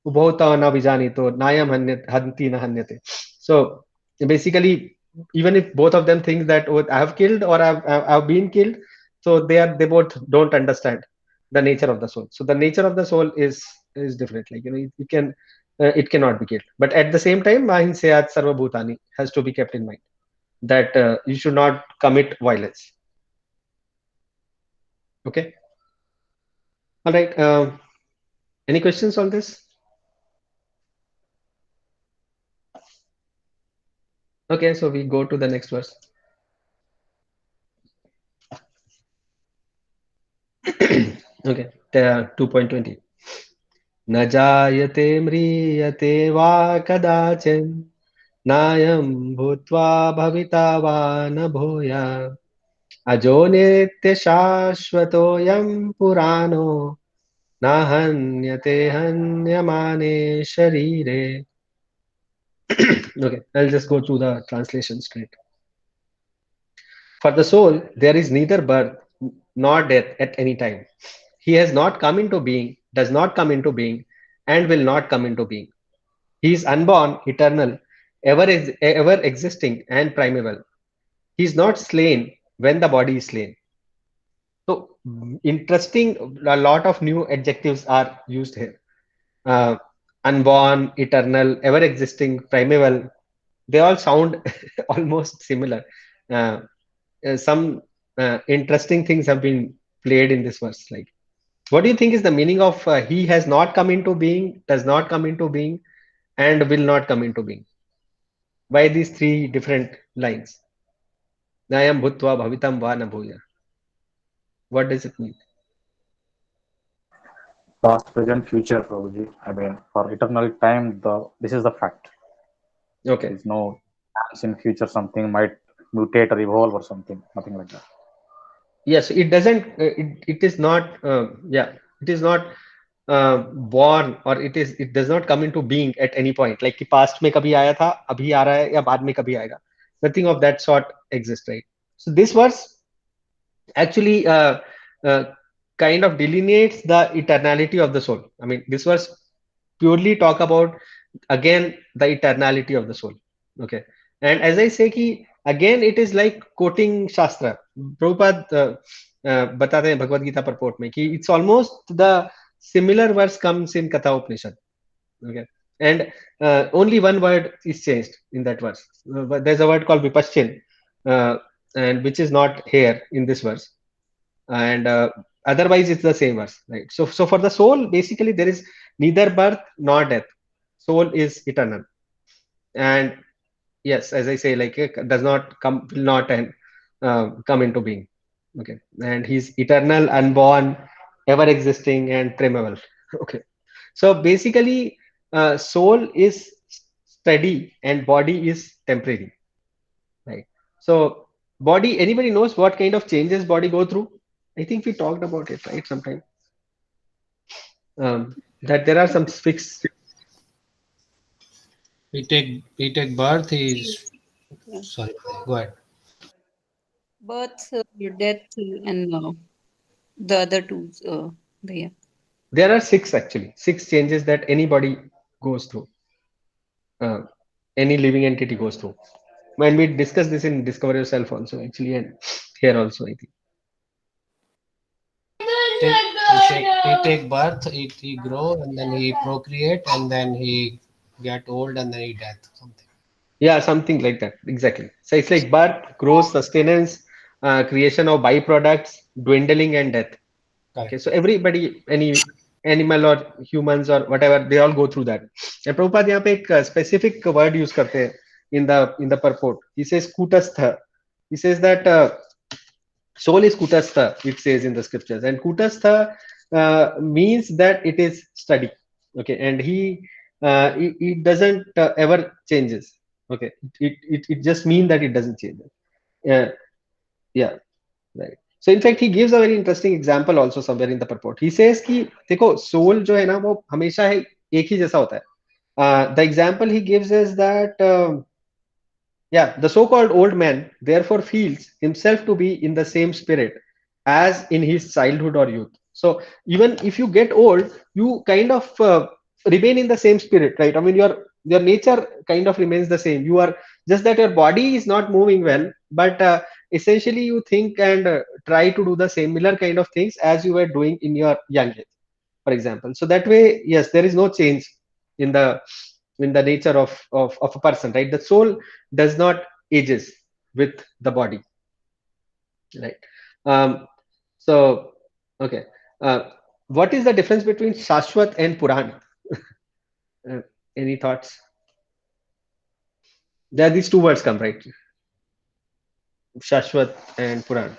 Ubhauta na vijanito nayam hanti na hanyate. So basically, even if both of them think that, oh, I have killed or I've been killed, so they both don't understand the nature of the soul. So the nature of the soul is different. Like you can it cannot be killed. But at the same time, Ahinsayat Sarva Bhutani has to be kept in mind, that you should not commit violence. Okay. All right. Any questions on this? Okay, so we go to the next verse. Okay, 2.20. न जायते म्रियते वा कदाचन नायं भूत्वा भविता वा न भूया अजो नित्य शाश्वतोऽयं पुराणो न हन्यते हन्यमाने शरीरे. Okay, I'll just go through the translation straight. For the soul, there is neither birth nor death at any time. He has not come into being, does not come into being, and will not come into being. He is unborn, eternal, ever existing, and primeval. He is not slain when the body is slain. So, interesting, a lot of new adjectives are used here. Uh, Unborn, eternal, ever existing, primeval. They all sound almost similar. Uh, some interesting things have been played in this verse. Like, what do you think is the meaning of he has not come into being, does not come into being, and will not come into being? Why these three different lines? Nayam bhutva bhavitam va na bhuya. What does it mean? Past, present, future, Prabhuji. I mean, for eternal time, this is the fact. There Okay. is no chance in future something might mutate or evolve or something. Nothing like that. Yes, it doesn't. It is not. Yeah, it is not born, or it does not come into being at any point. Like कि past में कभी आया था, अभी आ रहा है, या बाद में कभी आएगा. Nothing of that sort exists, right? So this verse actually uh, kind of delineates the eternality of the soul. I mean, this verse purely talk about again the eternality of the soul. Okay, and as I say कि again it is like quoting Shastra. Prabhupada बताते हैं Bhagavad Gita purport में कि it's almost the similar verse comes in Katha Upanishad. Okay, and only one word is changed in that verse. But there's a word called vipaschin, and which is not here in this verse, and otherwise it's the same verse, right? So for the soul, basically there is neither birth nor death. Soul is eternal, and yes, as I say, like does not come, will not, and come into being. Okay, and he's eternal, unborn, ever existing, and primeval. Okay, so basically soul is steady and body is temporary, right? So body, anybody knows what kind of changes body go through? I think we talked about it, right, sometime. That there are some fixed. He take birth. He's Yeah. sorry. Go ahead. Birth, death, and the other two. Yeah. There are six, actually, six changes that anybody goes through. Uh, any living entity goes through. When we discuss this in Discover Yourself also, actually, and here also, I think. He take birth. He grow and then he procreate and then he get old and then he death something. Yeah, something like that. Exactly. So it's like birth, growth, sustenance, creation of byproducts, dwindling, and death. Okay, Correct. so everybody, any animal or humans or whatever, they all go through that. And Prabhupada यहाँ पे एक specific word use करते हैं in the purport. He says kutastha. He says that soul is kutastha. It says in the scriptures, and kutastha means that it is steady. Okay, and it doesn't ever changes. Okay, it just means that it doesn't change. Yeah, yeah. Right. So in fact he gives a very interesting example also somewhere in the purport. He says कि देखो soul जो है ना वो हमेशा है एक ही जैसा होता है. The example he gives is that yeah, the so-called old man therefore feels himself to be in the same spirit as in his childhood or youth. So even if you get old, you kind of remain in the same spirit, right? I mean, your nature kind of remains the same. You are just that your body is not moving well, but essentially you think and try to do the similar kind of things as you were doing in your young age, for example. So that way, yes, there is no change in the nature of a person, right? The soul does not ages with the body, right? So okay, what is the difference between Shashwat and Puran? uh, any thoughts? There these two words come, right? Shashwat and Puran.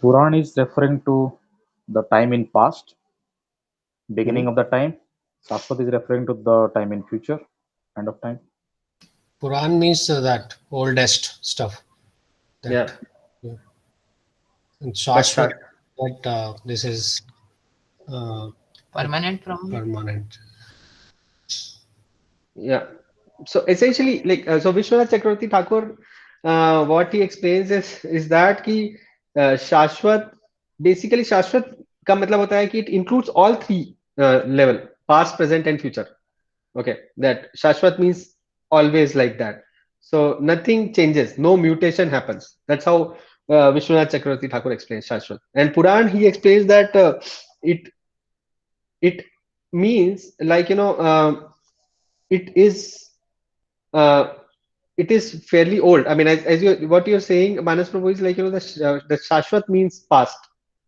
Puran is referring to the time in past, Hmm. beginning of the time. Shashwat is referring to the time in future, end of time. Puran means that oldest stuff. Yeah, That and but Shashwat, that this is uh, Permanent problem. permanent. yeah. So essentially, like so Vishwanath Chakravarti Thakur, what he explains is that कि शाश्वत basically शाश्वत का मतलब होता है कि it includes all three level, past, present, and future. Okay, that Shashwat means always like that. So nothing changes, no mutation happens. That's how Vishwanath Chakravarti Thakur explains Shashwat. And Puran he explains that it it means like it is uh, it is fairly old. I mean, as you what you're saying, Manas Prabhu is like the Shashwat means past,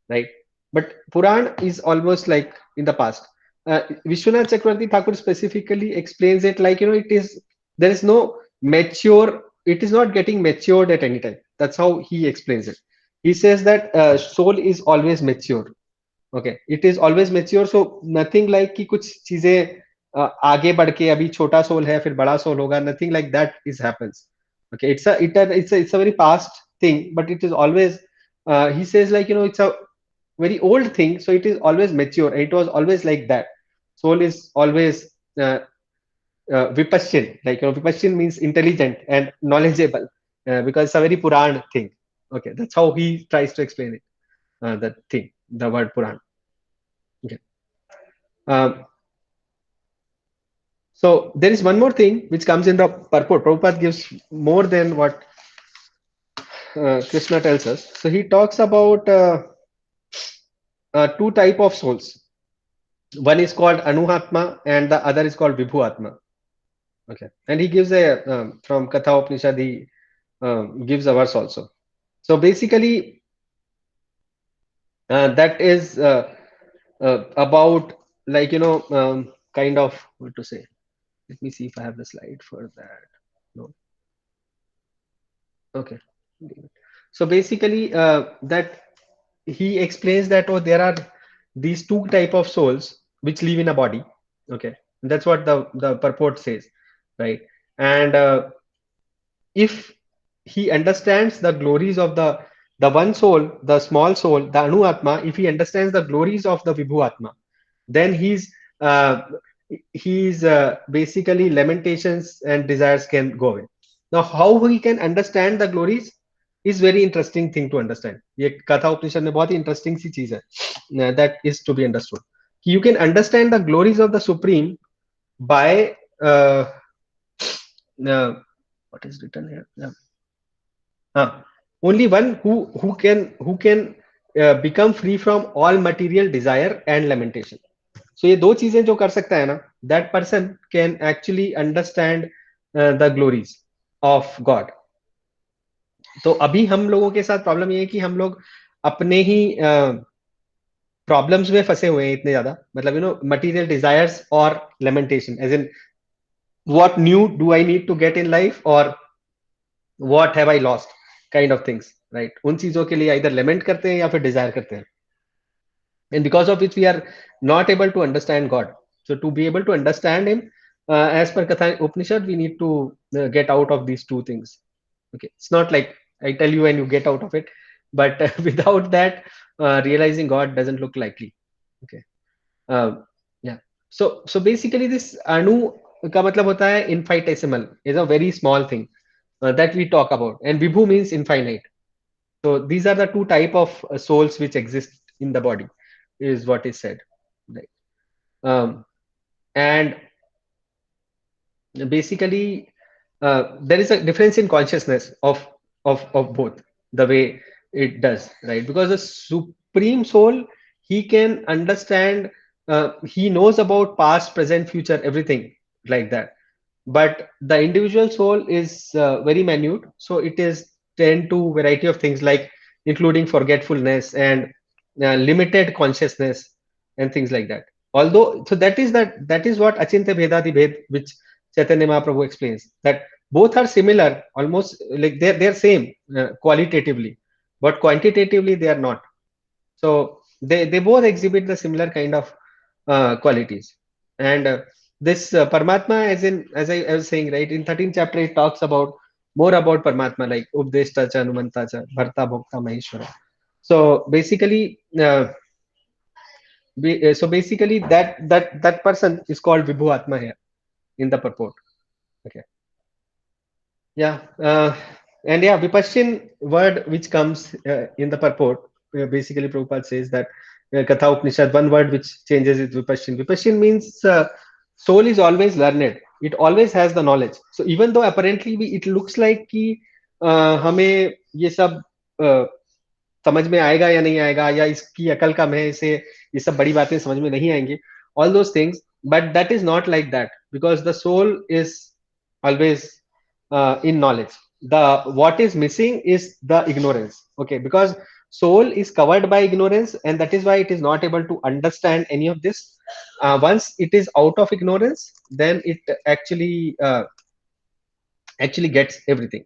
right? But Puran is almost like in the past. Vishwanath Chakravarti Thakur specifically explains it like it is there is no mature. It is not getting matured at any time. That's how he explains it. He says that soul is always mature. Okay it is always mature so nothing like कि कुछ चीजें आगे बढ़ के अभी छोटा soul है फिर बड़ा सोल होगा nothing like that is happens okay it's a very past thing but it is always he says like it's a very old thing so it is always mature it was always like that soul is always uh, vipashin like vipashin means intelligent and knowledgeable because it's a very puran thing okay that's how he tries to explain it that thing the word puran okay. Um, so there is one more thing which comes in the purport. Prabhupada gives more than what Krishna tells us. So he talks about two type of souls. One is called Anuhatma and the other is called Vibhuatma. Okay, and he gives a from Katha Upanishad he gives a verse also. So basically that is about like kind of what to say. Let me see if I have the slide for that. No. Okay. So basically, that he explains that there are these two type of souls which live in a body. Okay, that's what the purport says, right? And if he understands the glories of the one soul, the small soul, the Anu Atma, if he understands the glories of the Vibhu Atma, then uh, he's basically lamentations and desires can go away. Now, how he can understand the glories is very interesting thing to understand. ये कथा उपनिषद में बहुत ही interesting सी चीज है that is to be understood. You can understand the glories of the Supreme by uh, what is written here. Yeah. Only one who can become free from all material desire and lamentation. So ये दो चीजें जो कर सकता है ना, that person can actually understand the glories of God. तो अभी हम लोगों के साथ प्रॉब्लम ये है कि हम लोग अपने ही प्रॉब्लम्स में फंसे हुए हैं इतने ज्यादा, मतलब मटेरियल डिजायर्स और lamentation, as in what new do I need to get in life, or what have I lost, kind of things, right? उन चीजों के लिए either lament करते हैं या फिर desire करते हैं, and because of which we are not able to understand God. So to be able to understand him, as per Katha Upanishad, we need to get out of these two things. Okay, it's not like I tell you and you get out of it, but without that, realizing God doesn't look likely. Okay. Yeah. So basically this anu का मतलब होता है infinitesimal, is a very small thing that we talk about, and vibhu means infinite. So these are the two type of souls which exist in the body, is what is said, right? And basically there is a difference in consciousness of both, the way it does, right? Because the supreme soul, he can understand, he knows about past, present, future, everything like that. But the individual soul is very minute, so it is tend to variety of things, like including forgetfulness and limited consciousness and things like that. Although, so that is what achintya bhedadi bhed, which Chaitanya Mahaprabhu explains, that both are similar, almost like they're same qualitatively, but quantitatively they are not. So they both exhibit the similar kind of qualities. And this Paramatma, as I was saying, right, in 13th chapter it talks about more about Paramatma, like Updeshta cha Anumanta cha Bharta Bhokta Maheshwara. So basically, so basically that person is called Vibhu Atma here in the purport. Okay. Yeah. And yeah, Vipashin word which comes in the purport, basically Prabhupada says that Katha Upanishad, one word which changes is Vipashin. Vipashin means soul is always learned. It always has the knowledge. So even though apparently it looks like कि हमें ये सब समझ में आएगा या नहीं आएगा, या इसकी अकल कम है, इसे ये सब बड़ी बातें समझ में नहीं आएंगी, all those things, but that is not like that, because the soul is always in knowledge. The what is missing is the ignorance. Okay, because soul is covered by ignorance, and that is why it is not able to understand any of this. Once it is out of ignorance, then it actually gets everything.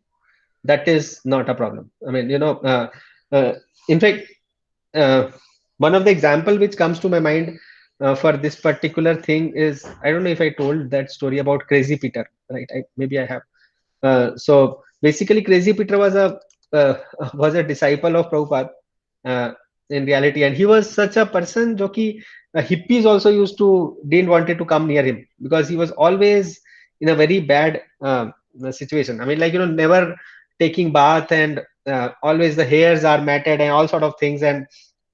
That is not a problem. I mean, uh, in fact, uh, one of the example which comes to my mind for this particular thing is, I don't know if I told that story about Crazy Peter, right? Maybe I have. So basically, Crazy Peter uh, was a disciple of Prabhupada in reality, and he was such a person, jo ki hippies also didn't wanted to come near him, because he was always in a very bad situation. I mean, like, never taking bath, and always the hairs are matted and all sort of things, and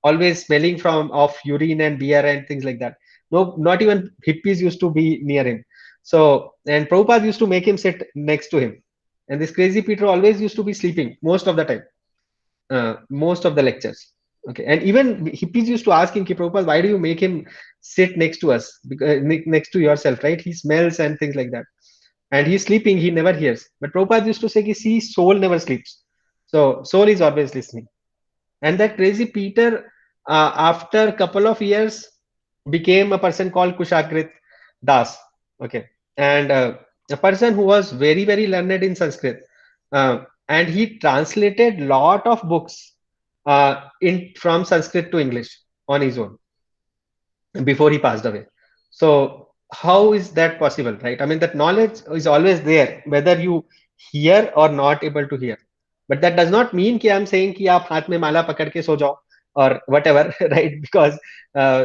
always smelling of urine and beer and things like that. No, not even hippies used to be near him. So, and Prabhupada used to make him sit next to him. And this Crazy Peter always used to be sleeping most of the time, most of the lectures. Okay. And even hippies used to ask him, Ki, Prabhupada, why do you make him sit next to us? Because, next to yourself, right? He smells and things like that. And he's sleeping, he never hears. But Prabhupada used to say, Ki, see, soul never sleeps. So, soul is always listening. And that Crazy Peter, after a couple of years, became a person called Kushagrit Das. Okay. And a person who was very, very learned in Sanskrit. And he translated lot of books from Sanskrit to English on his own before he passed away. So how is that possible, right? I mean, that knowledge is always there, whether you hear or not able to hear. But that does not mean कि I'm saying कि आप हाथ में माला पकड़ के सो जाओ or whatever, right? Because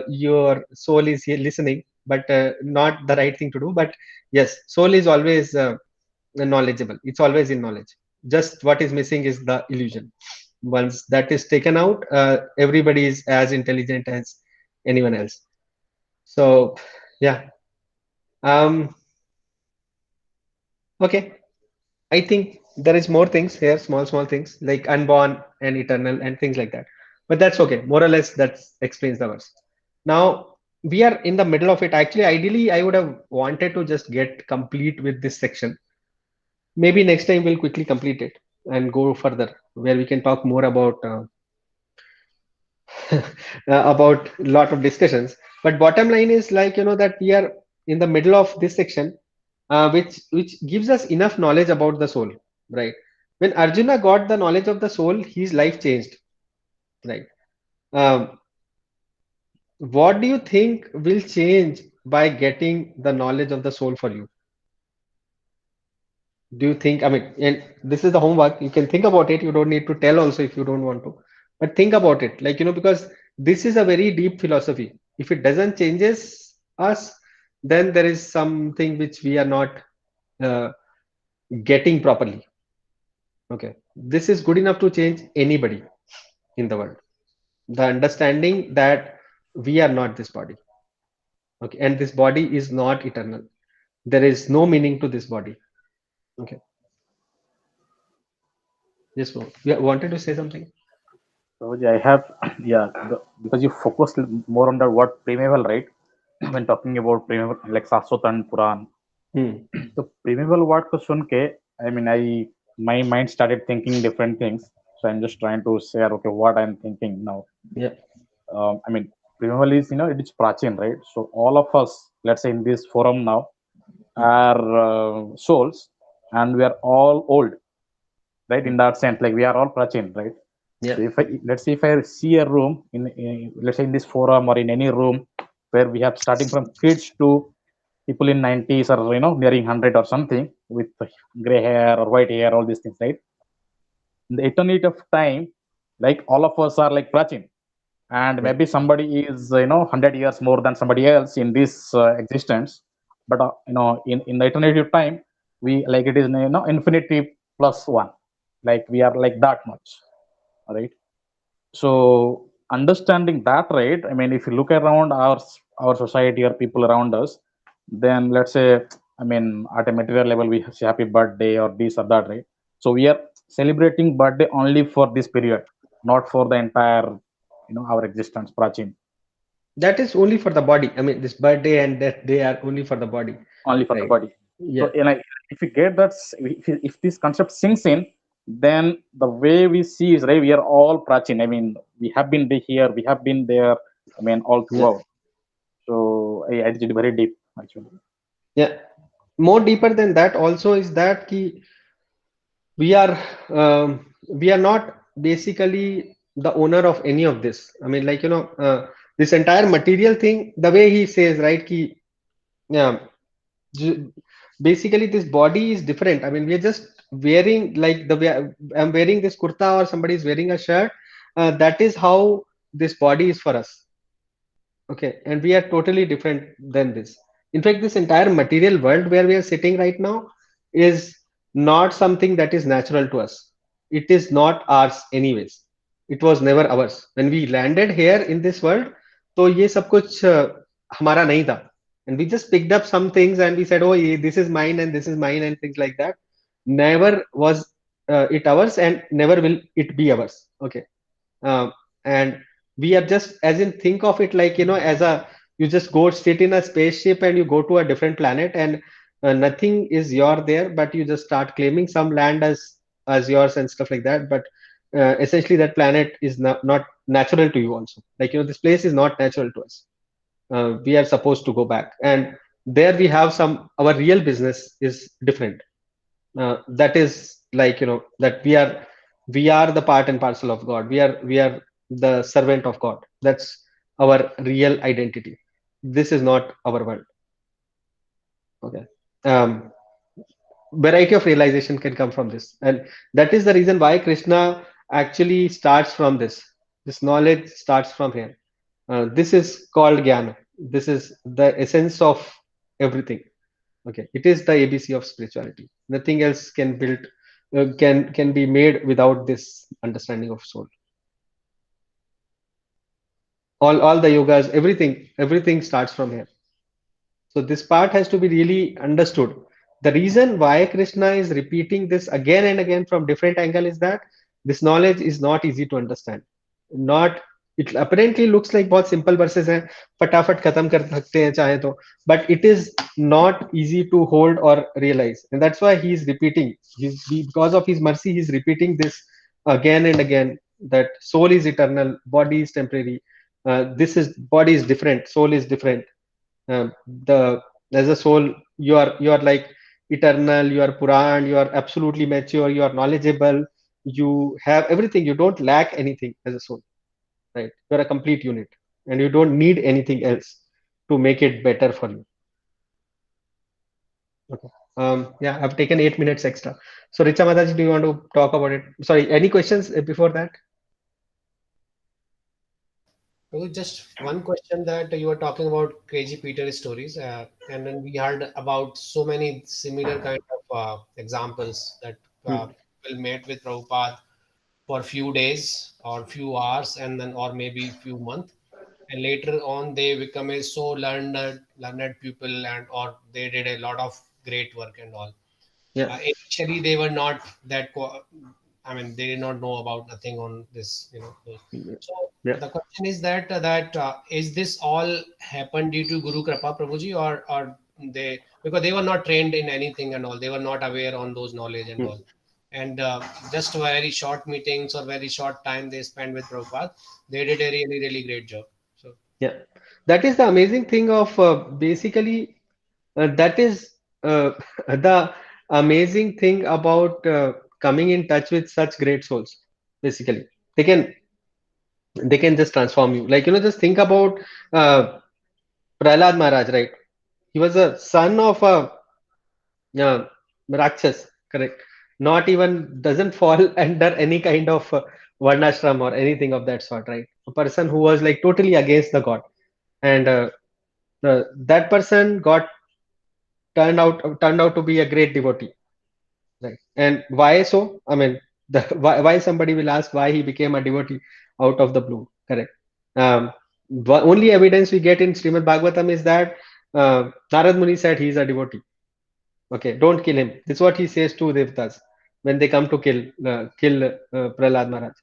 your soul is here listening, but not the right thing to do. But yes, soul is always knowledgeable. It's always in knowledge. Just what is missing is the illusion. Once that is taken out, everybody is as intelligent as anyone else. So yeah. Okay. I think there is more things here, small things like unborn and eternal and things like that. But that's okay. More or less, that explains the verse. Now, we are in the middle of it. Actually, ideally, I would have wanted to just get complete with this section. Maybe next time we'll quickly complete it and go further, where we can talk more about about a lot of discussions. But bottom line is like, that we are in the middle of this section, which gives us enough knowledge about the soul, right? When Arjuna got the knowledge of the soul, his life changed, right? Um, what do you think will change by getting the knowledge of the soul for you? Do you think, I mean, and this is the homework, you can think about it, you don't need to tell also if you don't want to, but think about it, like, because this is a very deep philosophy. If it doesn't changes us, then there is something which we are not uh, getting properly. Okay, this is good enough to change anybody in the world. The understanding that we are not this body, okay, and this body is not eternal. There is no meaning to this body. Okay, yes, bro. You wanted to say something? So I have, yeah, because you focused more on the word primeval, right? When talking about primeval, like Saswat and Puran. Hmm. So primeval word ko sun ke, I mean, my mind started thinking different things. So I'm just trying to share, okay, what I'm thinking now. Yeah. I mean, primeval is, it is Prachin, right? So all of us, let's say in this forum now, are souls, and we are all old, right? In that sense, like we are all Prachin, right? Yeah. So if I, let's say if I see a room in let's say in this forum or in any room where we have starting from kids to people in 90s or nearing 100 or something with gray hair or white hair, all these things, right? In the eternity of time, like all of us are like Prachin, and Yeah. maybe somebody is 100 years more than somebody else in this existence, but in the eternity of time, we like it is infinity plus one, like we are like that much, right? So understanding that, right? I mean, if you look around our society or people around us, then let's say, I mean, at a material level, we say happy birthday or this or that, right? So we are celebrating birthday only for this period, not for the entire, our existence, Prachin, That is only for the body. I mean, this birthday and that they are only for the body, only for the right? body. Yeah. So, if you get that, if this concept sinks in, then the way we see is right. We are all Prachin. I mean, we have been here, we have been there. I mean, all Yeah. throughout. So I did very deep actually. Yeah. More deeper than that also is that we are we are not basically the owner of any of this. I mean, like, this entire material thing, the way he says, right? Yeah, j- basically this body is different. I mean, we are just wearing like the way I'm wearing this kurta or somebody is wearing a shirt. That is how this body is for us. Okay, and we are totally different than this. In fact, this entire material world where we are sitting right now is not something that is natural to us. It is not ours anyways. It was never ours. When we landed here in this world, तो ये सब कुछ हमारा नहीं था. And we just picked up some things and we said, oh, this is mine and this is mine and things like that. Never was it ours and never will it be ours. Okay. And we are just, as in, think of it like, as a, you just go sit in a spaceship and you go to a different planet, and nothing is your there, but you just start claiming some land as yours and stuff like that. But essentially that planet is not natural to you also, like, this place is not natural to us. We are supposed to go back, and there we have some, our real business is different. That is like, that we are the part and parcel of God. We are the servant of God. That's our real identity. This is not our world. Okay. Variety of realization can come from this, and that is the reason why Krishna actually starts from this knowledge starts from here. This is called jnana. This is the essence of everything. Okay, it is the ABC of spirituality. Nothing else can build, can be made without this understanding of soul. All the yogas, everything starts from here. So this part has to be really understood. The reason why Krishna is repeating this again and again from different angle is that this knowledge is not easy to understand. Not It apparently looks like बहुत simple verses हैं, फटाफट खत्म कर सकते हैं चाहे तो, but it is not easy to hold or realize, and that's why he is repeating. Because of his mercy, he is repeating this again and again. That soul is eternal, body is temporary. This is body is different, soul is different. The As a soul, you are like eternal, you are Puran, you are absolutely mature, you are knowledgeable, you have everything, you don't lack anything as a soul, right? You're a complete unit, and you don't need anything else to make it better for you. Okay. Yeah, I've taken 8 minutes extra. So Richa Mataji, do you want to talk about it? Sorry, any questions before that? Just one question, that you were talking about crazy Peter stories, and then we heard about so many similar kind of examples that Hmm. people met with Prabhupada for few days or few hours, and then or maybe few months, and later on they become a so learned people, and or they did a lot of great work and all. Yeah. Initially they were not that I mean, they did not know about nothing on this, so Yeah. the question is that is this all happened due to Guru Kripa, Prabhuji, or they, because they were not trained in anything and all, they were not aware on those knowledge and Hmm. all, and just very short meetings or very short time they spent with Prabhupada, they did a really really great job. So Yeah. That is the amazing thing of basically that is the amazing thing about coming in touch with such great souls. Basically, they can they can just transform you. Like, just think about uh, Prahlad Maharaj, right? He was a son of a Rakshas, correct? Not even doesn't fall under any kind of varnashram or anything of that sort, right? A person who was like totally against the god, and that person got turned out to be a great devotee, right? And why so? I mean, why somebody will ask why he became a devotee out of the blue, correct? The only evidence we get in Srimad Bhagavatam is that Narad Muni said he is a devotee. Okay, don't kill him. This is what he says to Devtas when they come to kill Prahlad Maharaj,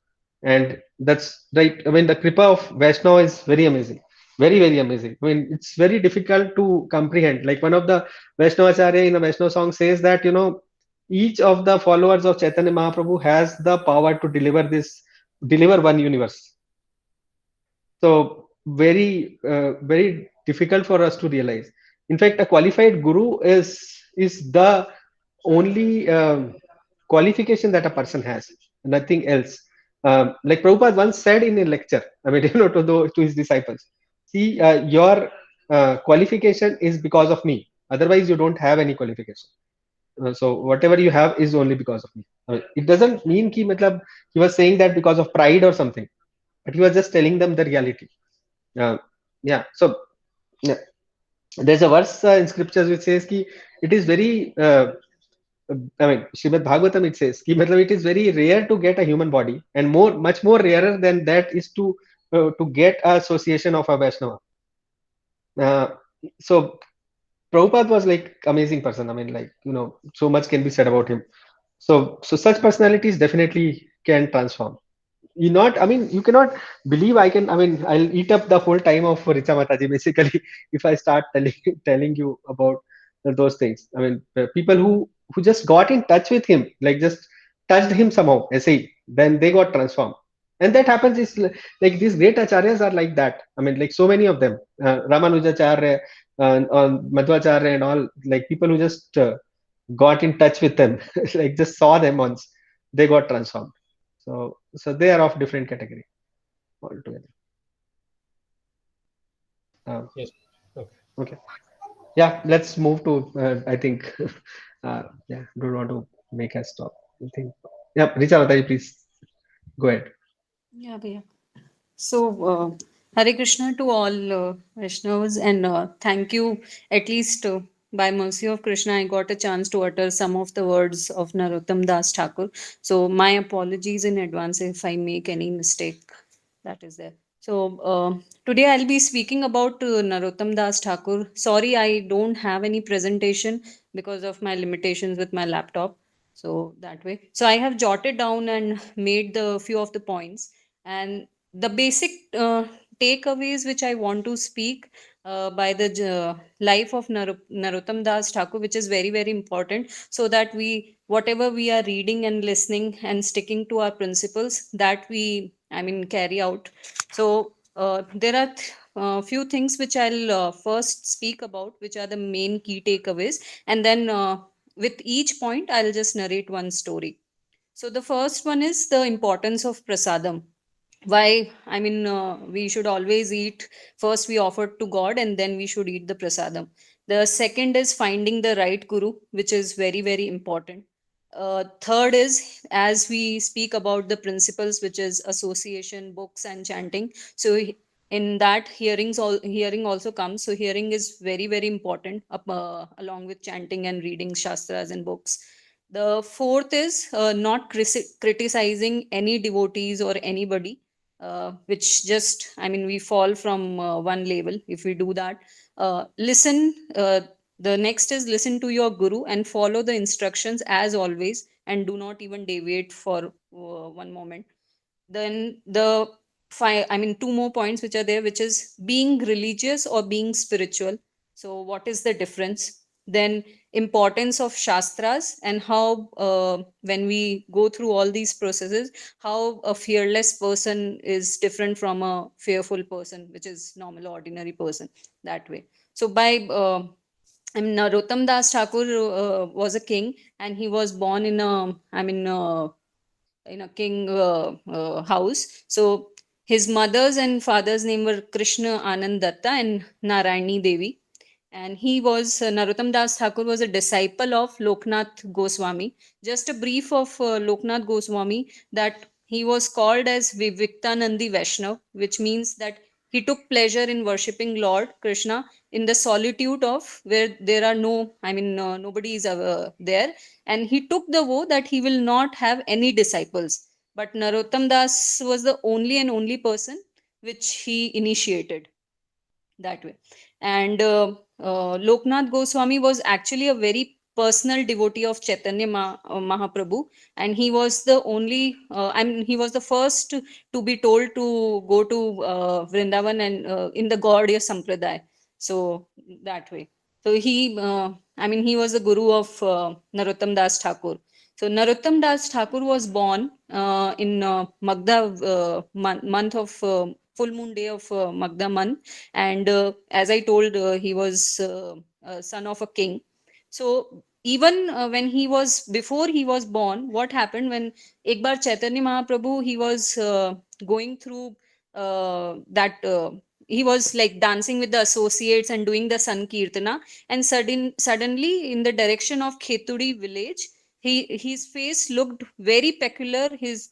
and that's right. I mean, the kripa of Vaishnava is very amazing, very very amazing. I mean, it's very difficult to comprehend. Like one of the Vaishnavacharya in a Vaishnava song says that each of the followers of Chaitanya Mahaprabhu has the power to deliver one universe. So very difficult for us to realize. In fact, a qualified guru is the only qualification that a person has, nothing else. Like Prabhupada once said in a lecture, I mean, to his disciples, see, your qualification is because of me. Otherwise, you don't have any qualification. So whatever you have is only because of me. I mean, it doesn't mean ki, matlab, he was saying that because of pride or something, but he was just telling them the reality. Uh, yeah. So yeah, there's a verse in scriptures which says ki it is very I mean, Srimad Bhagavatam, it says ki matlab, it is very rare to get a human body, and much more rarer than that is to get a association of a Vaishnava. Uh, so Prabhupada was like amazing person. I mean, like, so much can be said about him. So such personalities definitely can transform. I mean, you cannot believe I mean, I'll eat up the whole time of Richa Mataji basically if I start telling you about those things. I mean, people who just got in touch with him, like just touched him somehow, say, then they got transformed. And that happens is like these great acharyas are like that. I mean, like so many of them, Ramanujacharya, Madhvacharya, and all, like people who just got in touch with them, like just saw them once, they got transformed. So they are of different category altogether. Um, yes, okay. okay, yeah, let's move to. I think, yeah, don't want to make us stop. I think, yeah, Richa Mataji, please go ahead. Yeah, Bhaiya. So, Hare Krishna to all Vaishnavas, and thank you. At least by mercy of Krishna, I got a chance to utter some of the words of Narottam Das Thakur. So, my apologies in advance if I make any mistake that is there. So, today I'll be speaking about Narottam Das Thakur. Sorry, I don't have any presentation because of my limitations with my laptop. So, that way. So, I have jotted down and made the few of the points. And the basic takeaways which I want to speak by the life of Narottam Das Thakur, which is very, very important, so that we, whatever we are reading and listening and sticking to our principles, that we, I mean, carry out. So there are few things which I'll first speak about, which are the main key takeaways, and then with each point, I'll just narrate one story. So the first one is the importance of prasadam. Why, I mean, we should always eat, first we offer to God and then we should eat the prasadam. The second is finding the right guru, which is very, very important. Third is, as we speak about the principles, which is association, books and chanting. So in that, hearing also comes. So hearing is very, very important, along with chanting and reading shastras and books. The fourth is not criticizing any devotees or anybody, which just, I mean, we fall from one level if we do that. Listen. The next is listen to your guru and follow the instructions as always, and do not even deviate for one moment. Then the five, I mean, two more points which are there, which is being religious or being spiritual. So what is the difference? Then importance of shastras, and how when we go through all these processes, how a fearless person is different from a fearful person, which is normal ordinary person, that way. So by I mean, Narottam Das Thakur was a king, and he was born in a, I mean, in a king house. So his mother's and father's name were Krishna Anand Datta and Narayani Devi. And he was, Narottam Das Thakur was a disciple of Loknath Goswami. Just a brief of Loknath Goswami, that he was called as Viviktanandi Vaishnav, which means that he took pleasure in worshipping Lord Krishna in the solitude of where there are no, I mean, nobody is there. And he took the vow that he will not have any disciples. But Narottam Das was the only and only person which he initiated, that way. And Loknath Goswami was actually a very personal devotee of Chaitanya Mahaprabhu, and he was the only, I mean, he was the first to be told to go to Vrindavan and in the Gaudiya Sampradaya. So that way. So he, I mean, he was the guru of Narottam Das Thakur. So Narottam Das Thakur was born in Magda month of full moon day of Magda month, and as I told, he was a son of a king. So even when he was, before he was born, what happened when ek bar Chaitanya Mahaprabhu, he was going through that he was like dancing with the associates and doing the Sankirtana, and suddenly in the direction of Khetudi village, his face looked very peculiar. His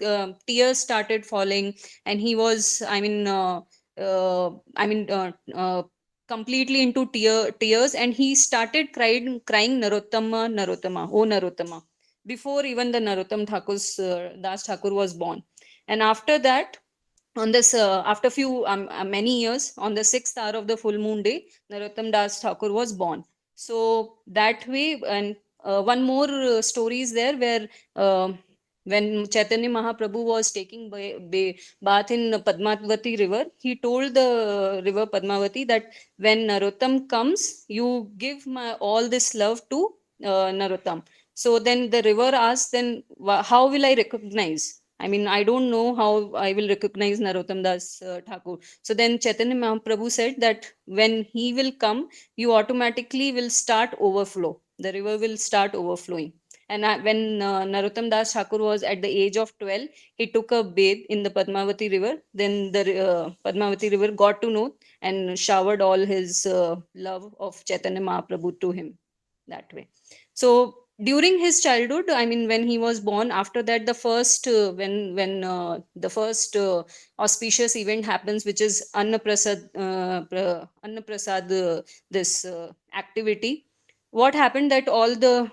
tears started falling, and he was, I mean, I mean, completely into tears, and he started crying Narottama, Narottama, oh Narottama, before even the Narottam Das Thakur was born. And after that, on this after few many years, on the sixth hour of the full moon day, Narottam Das Thakur was born. So that way. And one more story is there, where when Chaitanya Mahaprabhu was taking bath in Padmavati river, he told the river Padmavati that when Narottam comes, you give all this love to Narottam. So then the river asked, then how will I recognize? I mean, I don't know how I will recognize Narottam Das Thakur. So then Chaitanya Mahaprabhu said that when he will come, you automatically will start overflow. The river will start overflowing. And when Narottam Das Thakur was at the age of 12, he took a bathe in the Padmavati river. Then the Padmavati river got to know and showered all his love of Chaitanya Mahaprabhu to him, that way. So during his childhood, I mean, when he was born, after that, the first when the first auspicious event happens, which is Annaprasad, this activity. What happened that all the,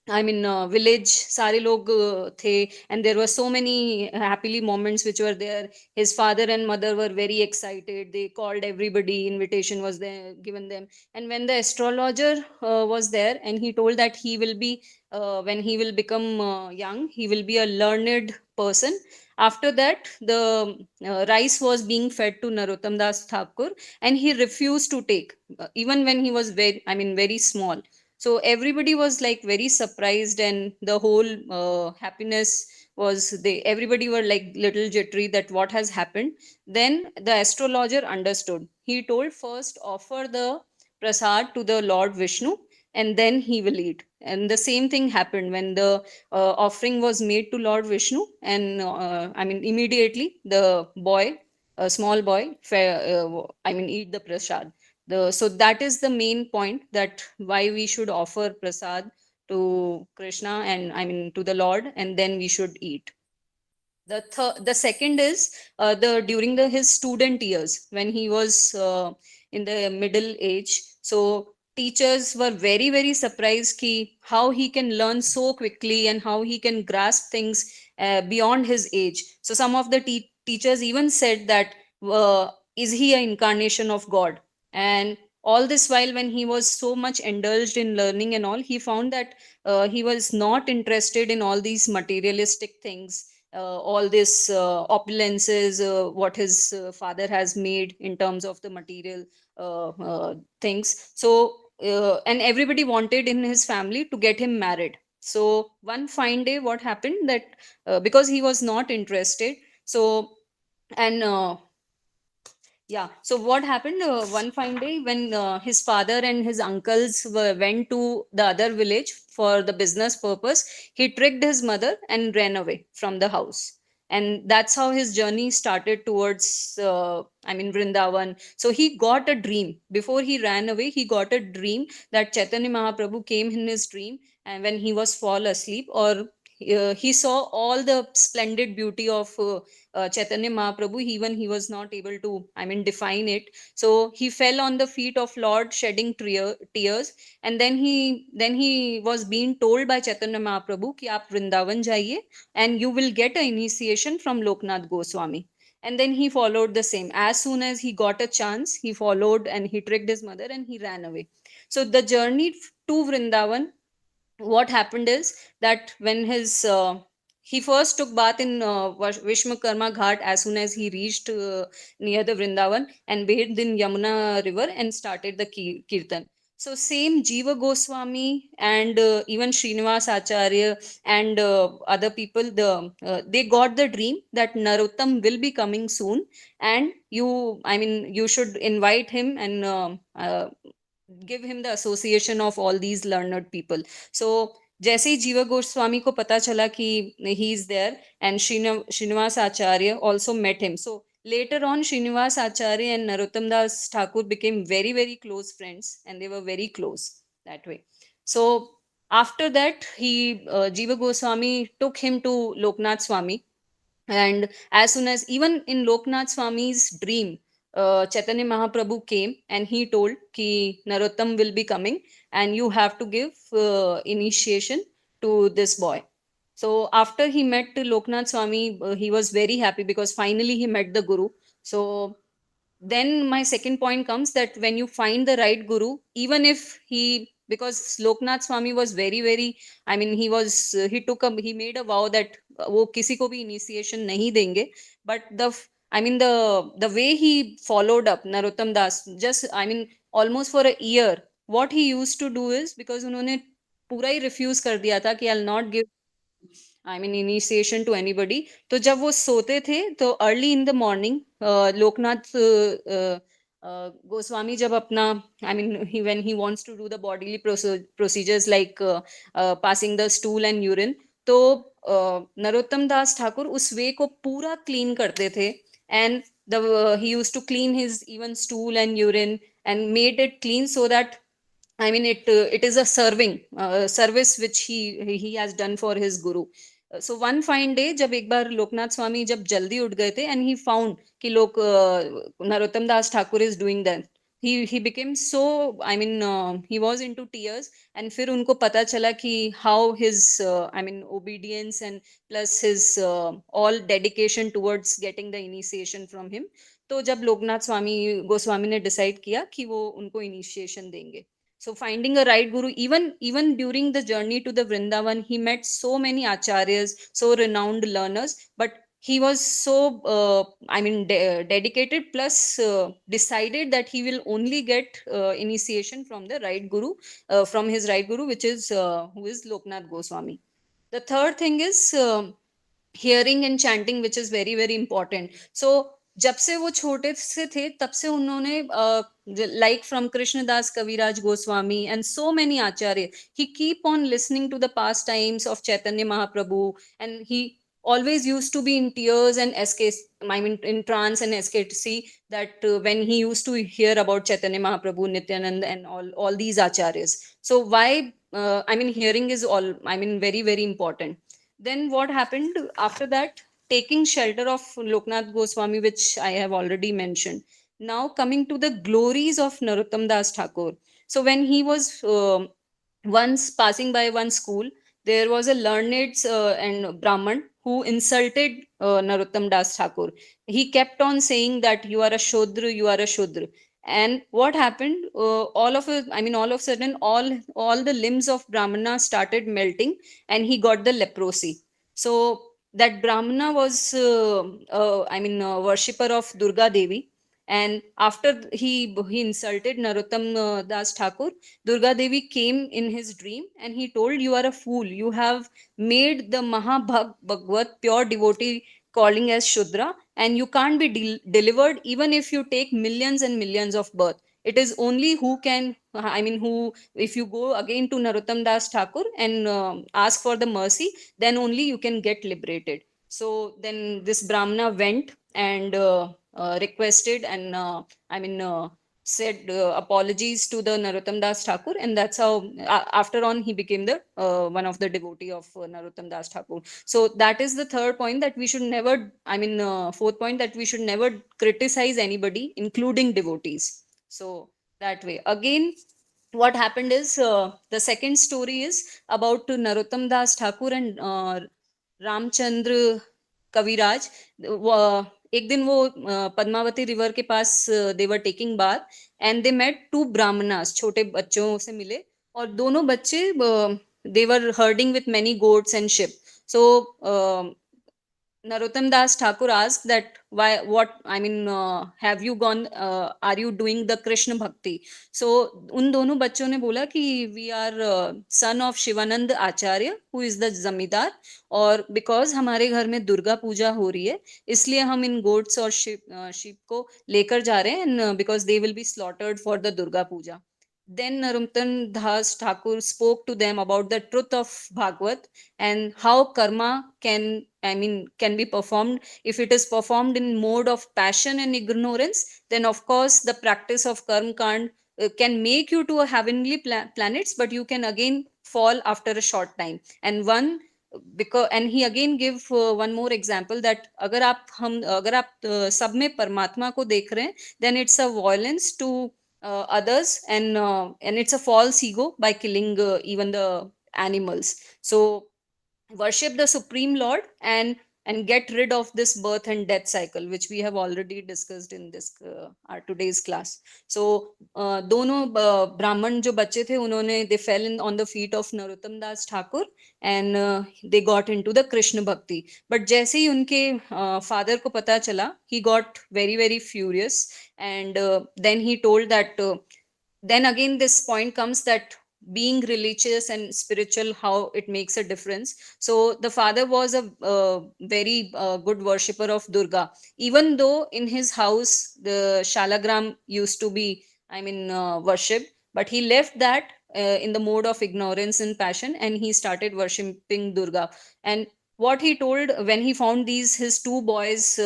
I mean, village sare log the, and there were so many happily moments which were there. His father and mother were very excited. They called everybody. Invitation was there given them. And when the astrologer was there, and he told that he will be when he will become young, he will be a learned person. After that, the rice was being fed to Narottam Das Thakur, and he refused to take, even when he was very small. So everybody was like very surprised, and the whole happiness was, everybody were like little jittery that what has happened. Then the astrologer understood. He told, first offer the prasad to the Lord Vishnu, and then he will eat. And the same thing happened when the offering was made to Lord Vishnu, and immediately the boy, a small boy, eat the prasad. So that is the main point, that why we should offer prasad to Krishna, and to the Lord, and then we should eat. The second is, the during his student years, when he was in the middle age. So teachers were very very surprised ki how he can learn so quickly, and how he can grasp things beyond his age. So some of the teachers even said that, is he an incarnation of God? And all this while, when he was so much indulged in learning and all, he found that he was not interested in all these materialistic things, all this opulences, what his father has made in terms of the material things. So and everybody wanted in his family to get him married. So one fine day, what happened that, because he was not interested, so and yeah, so what happened, one fine day, when his father and his uncles went to the other village for the business purpose, he tricked his mother and ran away from the house. And that's how his journey started towards, Vrindavan. So he got a dream. Before he ran away, he got a dream that Chaitanya Mahaprabhu came in his dream, and when he was fall asleep, or he saw all the splendid beauty of Chaitanya Mahaprabhu, even he was not able to, define it. So he fell on the feet of Lord, shedding tears, and then he was being told by Chaitanya Mahaprabhu ki aap Vrindavan jaiye, and you will get a initiation from Loknath Goswami. And then he followed the same. As soon as he got a chance, he followed, and he tricked his mother, and he ran away. So the journey to Vrindavan, what happened is that when he first took bath in Vishmakarma Ghat as soon as he reached near the Vrindavan, and bathed in Yamuna river and started the kirtan. So same Jiva Goswami and even Srinivas Acharya and other people, they got the dream that Narottam will be coming soon, and you should invite him, and give him the association of all these learned people. So जैसे ही जीवा गोस्वामी को पता चला कि he is there, and Srinivas Acharya also met him. So later on, Srinivas Acharya and Narottam Das Thakur became very very close friends, and they were very close that way. So after that, Jiva Goswami took him to Loknath Swami, and as soon as, even in Loknath Swami's dream, Chaitanya Mahaprabhu came, and he told ki Narottam will be coming, and you have to give initiation to this boy. So after he met Loknath Swami, he was very happy because finally he met the Guru. So then my second point comes, that when you find the right guru, even if because Loknath Swami was very very, he made a vow that वो किसी को भी initiation नहीं देंगे. But the way he followed up Narottam Das, just almost for a year, what he used to do is, because उन्होंने पूरा ही refuse कर दिया था कि I'll not give initiation to anybody. तो जब वो सोते थे, तो early in the morning Loknath Goswami जब अपना when he wants to do the bodily procedures like passing the stool and urine, तो नरोत्तम दास ठाकुर उस वे को पूरा क्लीन करते थे. And he used to clean his even stool and urine, and made it clean, so that it is a service which he has done for his guru. So one fine day, जब एक बार लोकनाथ स्वामी जब जल्दी उठ गए थे, and he found कि नरोत्तम दास Thakur is doing that, he became so, he was into tears. And फिर उनको पता चला कि how his obedience, and plus his all dedication towards getting the initiation from him. तो जब लोकनाथ स्वामी गोस्वामी ने डिसाइड किया कि वो उनको इनिशिएशन देंगे. So finding a right guru, even during the journey to the Vrindavan, he met so many acharyas, so renowned learners. But he was so dedicated, plus decided that he will only get initiation from the right guru, from his right guru, which is who is Loknath Goswami. The third thing is hearing and chanting, which is very very important. So जब से वो छोटे से थे तब से उन्होंने like from Krishnadas Kaviraj Goswami and so many acharya, he keep on listening to the pastimes of Chaitanya Mahaprabhu, and he always used to be in tears and in trance and ecstasy, that when he used to hear about Chaitanya Mahaprabhu, Nityananda, and all these acharyas. So why hearing is all very very important. Then what happened after that? Taking shelter of Loknath Goswami, which I have already mentioned. Now coming to the glories of Narottam Das Thakur. So when he was once passing by one school, there was a learned and Brahman who insulted Narottam Das Thakur. He kept on saying that you are a Shudra, you are a Shudra. And what happened? All of a sudden, all the limbs of Brahmana started melting, and he got the leprosy. So that Brahmana was, worshipper of Durga Devi. And after he insulted Narottam Das Thakur, Durga Devi came in his dream and he told, "You are a fool. You have made the Bhagavad pure devotee calling as Shudra, and you can't be delivered even if you take millions and millions of birth. It is only who can, who, if you go again to Narottam Das Thakur and ask for the mercy, then only you can get liberated." So then this Brahmana went and requested and said apologies to the Narottam Das Thakur, and that's how after on he became the one of the devotee of Narottam Das Thakur. So that is the third point, that we should never, fourth point, that we should never criticize anybody, including devotees. So that way. Again, what happened is, the second story is about Narottam Das Thakur and Ramchandra Kaviraj. एक दिन वो Padmavati river के पास they were taking bath, and they met to brahmanas, छोटे बच्चों से मिले, और दोनों बच्चे they were herding with many goats and sheep. So Narottam Das Thakur asked that, why, what, have you gone, are you doing the Krishna Bhakti? So, उन दोनों बच्चों ने बोला कि we are son of Shivanand Acharya, who is the जमींदार, और because हमारे घर में दुर्गा पूजा हो रही है, इसलिए हम इन goats और sheep को लेकर जा रहे हैं, and because they will be slaughtered for the Durga Puja. Then Narottam Das Thakur spoke to them about the truth of Bhagavad and how karma can be performed. If it is performed in mode of passion and ignorance, then of course the practice of karma can make you to a heavenly planets, but you can again fall after a short time. And he again give one more example, that अगर आप सब में परमात्मा को देख रहे हैं, then it's a violence to others, and it's a false ego by killing even the animals. So worship the supreme lord and get rid of this birth and death cycle, which we have already discussed in this our today's class. So दोनों ब्राह्मण जो बच्चे थे, उन्होंने they fell on the feet of Narottam Das Thakur, and they got into the Krishna Bhakti. But जैसे ही उनके father को पता चला, he got very very furious, and then he told that then again this point comes, that being religious and spiritual, how it makes a difference. So the father was a very good worshipper of Durga, even though in his house the shalagram used to be worshipped, but he left that in the mode of ignorance and passion, and he started worshipping Durga. And what he told when he found these his two boys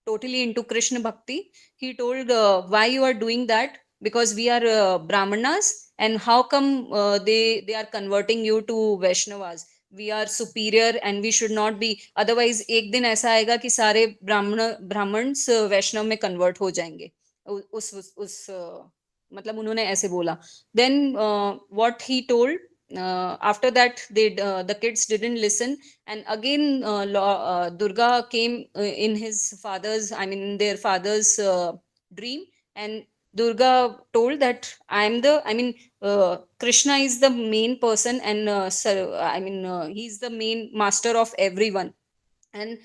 totally into Krishna Bhakti, he told, why you are doing that? Because we are Brahmanas, and how come they are converting you to Vaishnavas? We are superior and we should not be, otherwise एक दिन ऐसा आएगा कि सारे Brahmins वैष्णव में convert हो जाएंगे. उस मतलब उन्होंने ऐसे बोला. Then what he told, after that the kids didn't listen, and again Durga came in their father's dream, and Durga told that Krishna is the main person, and he's the main master of everyone. And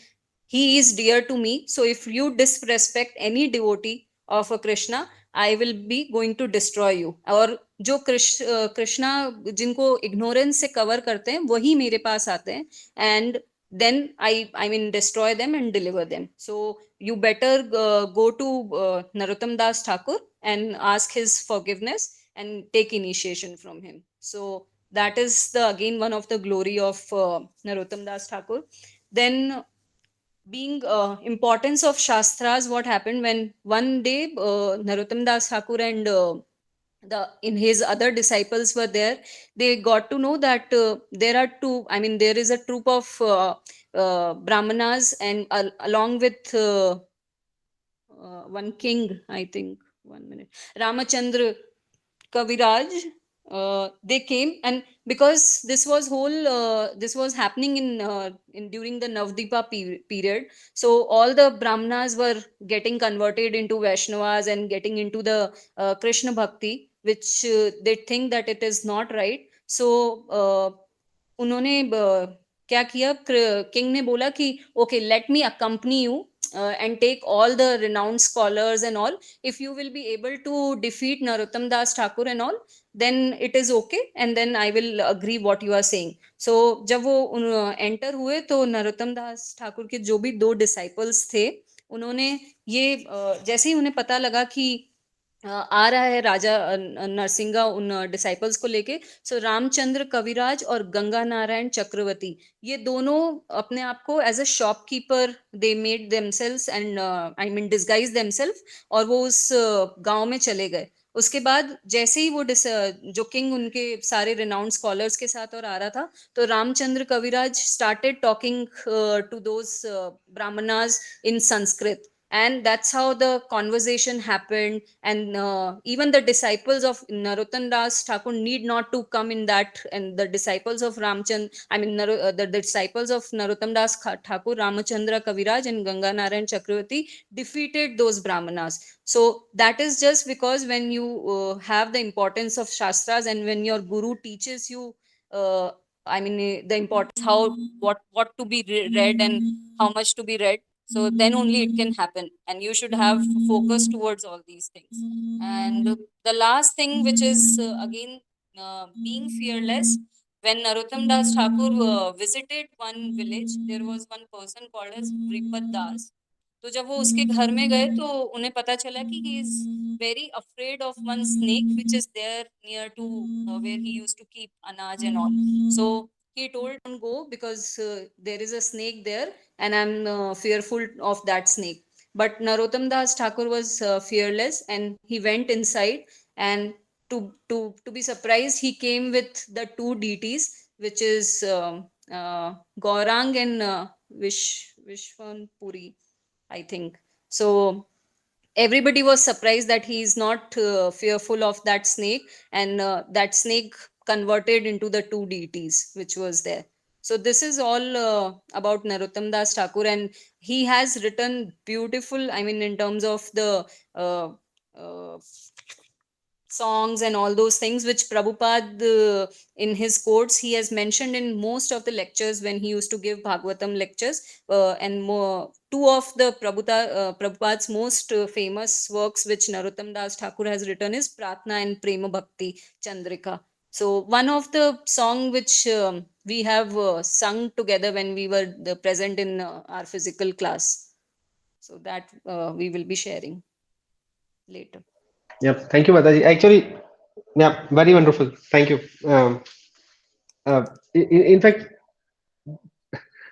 he is dear to me. So if you disrespect any devotee of a Krishna, I will be going to destroy you. और जो कृष्णा जिनको ignorance से cover करते हैं वही मेरे पास आते हैं, and then I mean destroy them and deliver them. So you better go to Narottam Das Thakur and ask his forgiveness and take initiation from him. So that is the again one of the glory of Narottam Das Thakur. Then being importance of Shastras, what happened when one day Narottam Das Thakur and the in his other disciples were there, they got to know that there are two, I mean there is a troop of brahmanas, and along with one king, I think, 1 minute, Ramachandra Kaviraj, they came, and because this was happening in during the Navdipa period, so all the brahmanas were getting converted into Vaishnavas and getting into the Krishna bhakti, which they think that it is not right. So उन्होंने क्या किया, king ने बोला कि okay let me accompany you and take all the renowned scholars and all. If you will be able to defeat Narottam Das Thakur and all, then it is okay, and then I will agree what you are saying. So जब वो enter हुए तो नरोत्तम दास ठाकुर के जो भी 2 disciples थे, उन्होंने ये जैसे ही उन्हें पता लगा कि आ रहा है राजा नरसिंगा उन डिसाइपल्स को लेके, सो रामचंद्र कविराज और गंगा नारायण चक्रवर्ती, ये दोनों अपने आप को as a shopkeeper they made themselves and I mean disguise themself, और वो उस गांव में चले गए. उसके बाद जैसे ही वो जो किंग उनके सारे रिनाउंड स्कॉलर्स के साथ और आ रहा था, तो Ramchandra Kaviraj started talking to those brahmanas in Sanskrit, and that's how the conversation happened. And even the disciples of Narottam Das Thakur need not to come in that, and the disciples of the disciples of Narottam Das Thakur, Ramachandra Kaviraj and Ganga Narayan Chakravarti defeated those brahmanas. So that is just because when you have the importance of shastras, and when your guru teaches you the importance, how what to be read and how much to be read, so then only it can happen, and you should have focus towards all these things. And the last thing, which is again being fearless, when Narottam Das Thakur visited one village, there was one person called as Vripad Das. तो जब वो उसके घर में गए तो उन्हें पता चला कि he is very afraid of one snake which is there near to where he used to keep anaj and all. So he told, don't go because there is a snake there, and I'm fearful of that snake. But Narottam Das Thakur was fearless, and he went inside, and to be surprised, he came with the 2 deities, which is Gaurang and Vishwanpuri, I think. So everybody was surprised that he is not fearful of that snake, and that snake converted into the 2 deities which was there. So this is all about Narottam Das Thakur, and he has written beautiful, I mean in terms of the songs and all those things, which Prabhupada in his quotes he has mentioned in most of the lectures when he used to give Bhagavatam lectures, and more, 2 of the Prabhupada's most famous works which Narottam Das Thakur has written is Pratna and Prema Bhakti Chandrika. So one of the song which we have sung together when we were present in our physical class, so that we will be sharing later. Yep. Thank you, Mataji. Actually, yeah, very wonderful. Thank you. In fact,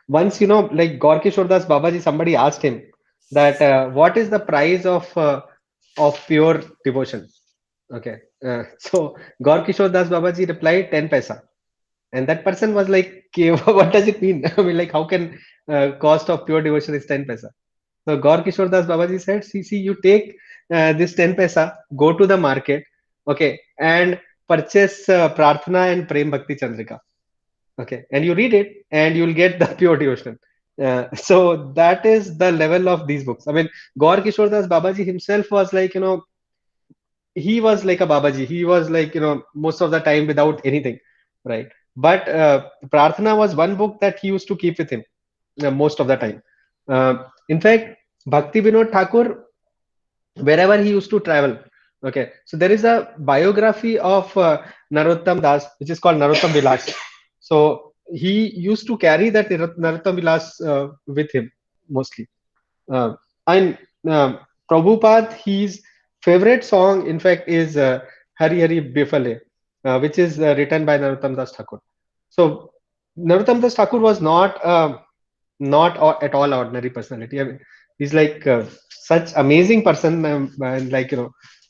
once, like Gorkishore Das Babaji, somebody asked him that what is the price of pure devotion? Okay. So Gorkishore Das Babaji replied 10 paisa. And that person was like, "Okay, what does it mean? I mean, like, how can cost of pure devotion is 10 paisa?" So Gaur Kishore Das Babaji said, see, you take this 10 paisa, go to the market, okay, and purchase Prarthana and Prem Bhakti Chandrika. Okay, and you read it and you'll get the pure devotion. So that is the level of these books. I mean, Gaur Kishore Das Babaji himself was like, he was like a Babaji. He was like, most of the time without anything, right? But Prarthana was one book that he used to keep with him most of the time. In fact, Bhakti Vinod Thakur, wherever he used to travel. Okay, so there is a biography of Narottam Das, which is called Narottam Vilas. So he used to carry that Narottam Vilas with him mostly. Uh, and Prabhupada, his favorite song, in fact, is Hari Hari Bifale, which is written by Narottam Das Thakur. So Narottam Das Thakur was not at all ordinary personality. I mean, he's like such amazing person, and like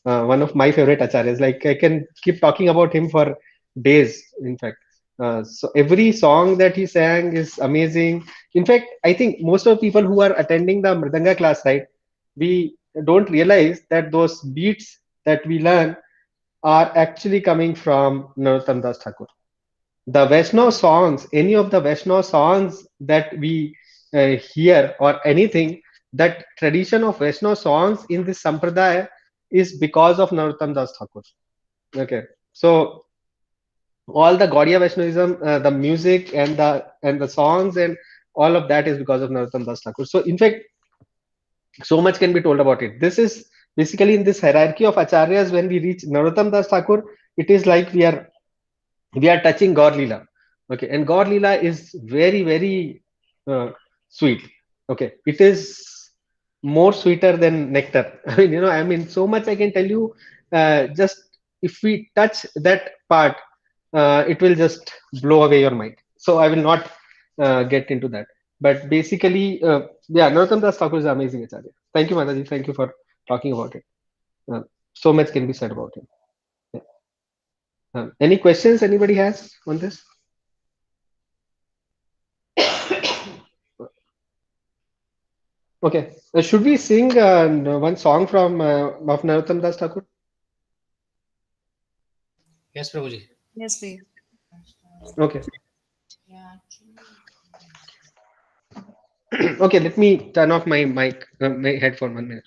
one of my favorite acharyas. Like I can keep talking about him for days. In fact, so every song that he sang is amazing. In fact, I think most of the people who are attending the Mridanga class, right, we don't realize that those beats that we learn are actually coming from Narottam Das Thakur. The Vaishnav songs, any of the Vaishnav songs that we hear or anything, that tradition of Vaishnav songs in this sampradaya is because of Narottam Das Thakur. Okay, so all the Gaudiya Vaishnavism, the music and the songs and all of that is because of Narottam Das Thakur. So in fact, so much can be told about it. This is basically in this hierarchy of acharyas. When we reach Narottam Das Thakur, it is like we are touching Gaur Leela. Okay, and Gaur Leela is very, very sweet. Okay, it is more sweeter than nectar. I mean, so much I can tell you. Just if we touch that part, it will just blow away your mind. So I will not get into that. But basically, yeah, Narottam Das Thakur is an amazing acharya. Thank you, Mataji. Thank you for talking about it. So much can be said about him. Yeah. Any questions anybody has on this? Okay. Should we sing one song from of Narottam Das Thakur? Yes, Prabhuji. Yes, please. Okay. Okay, let me turn off my mic, my headphone 1 minute.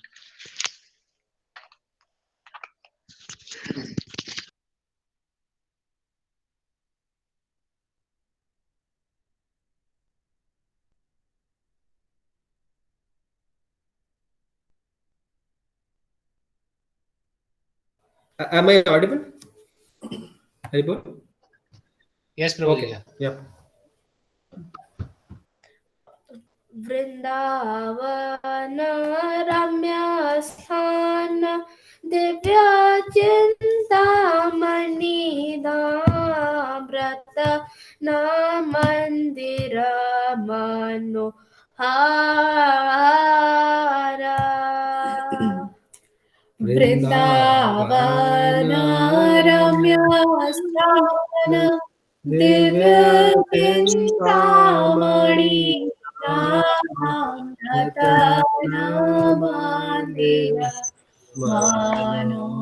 Am I audible? Audible? Yes, Prabhuji. Okay. Yeah. Vrindavan रम्य स्थान दिव्य चिंतामणि धाम्रत न मंदिर मनोहारा वृंदावन रम्य स्थान दिव्य चिंतामणि रतनमंदिर मनोहारम्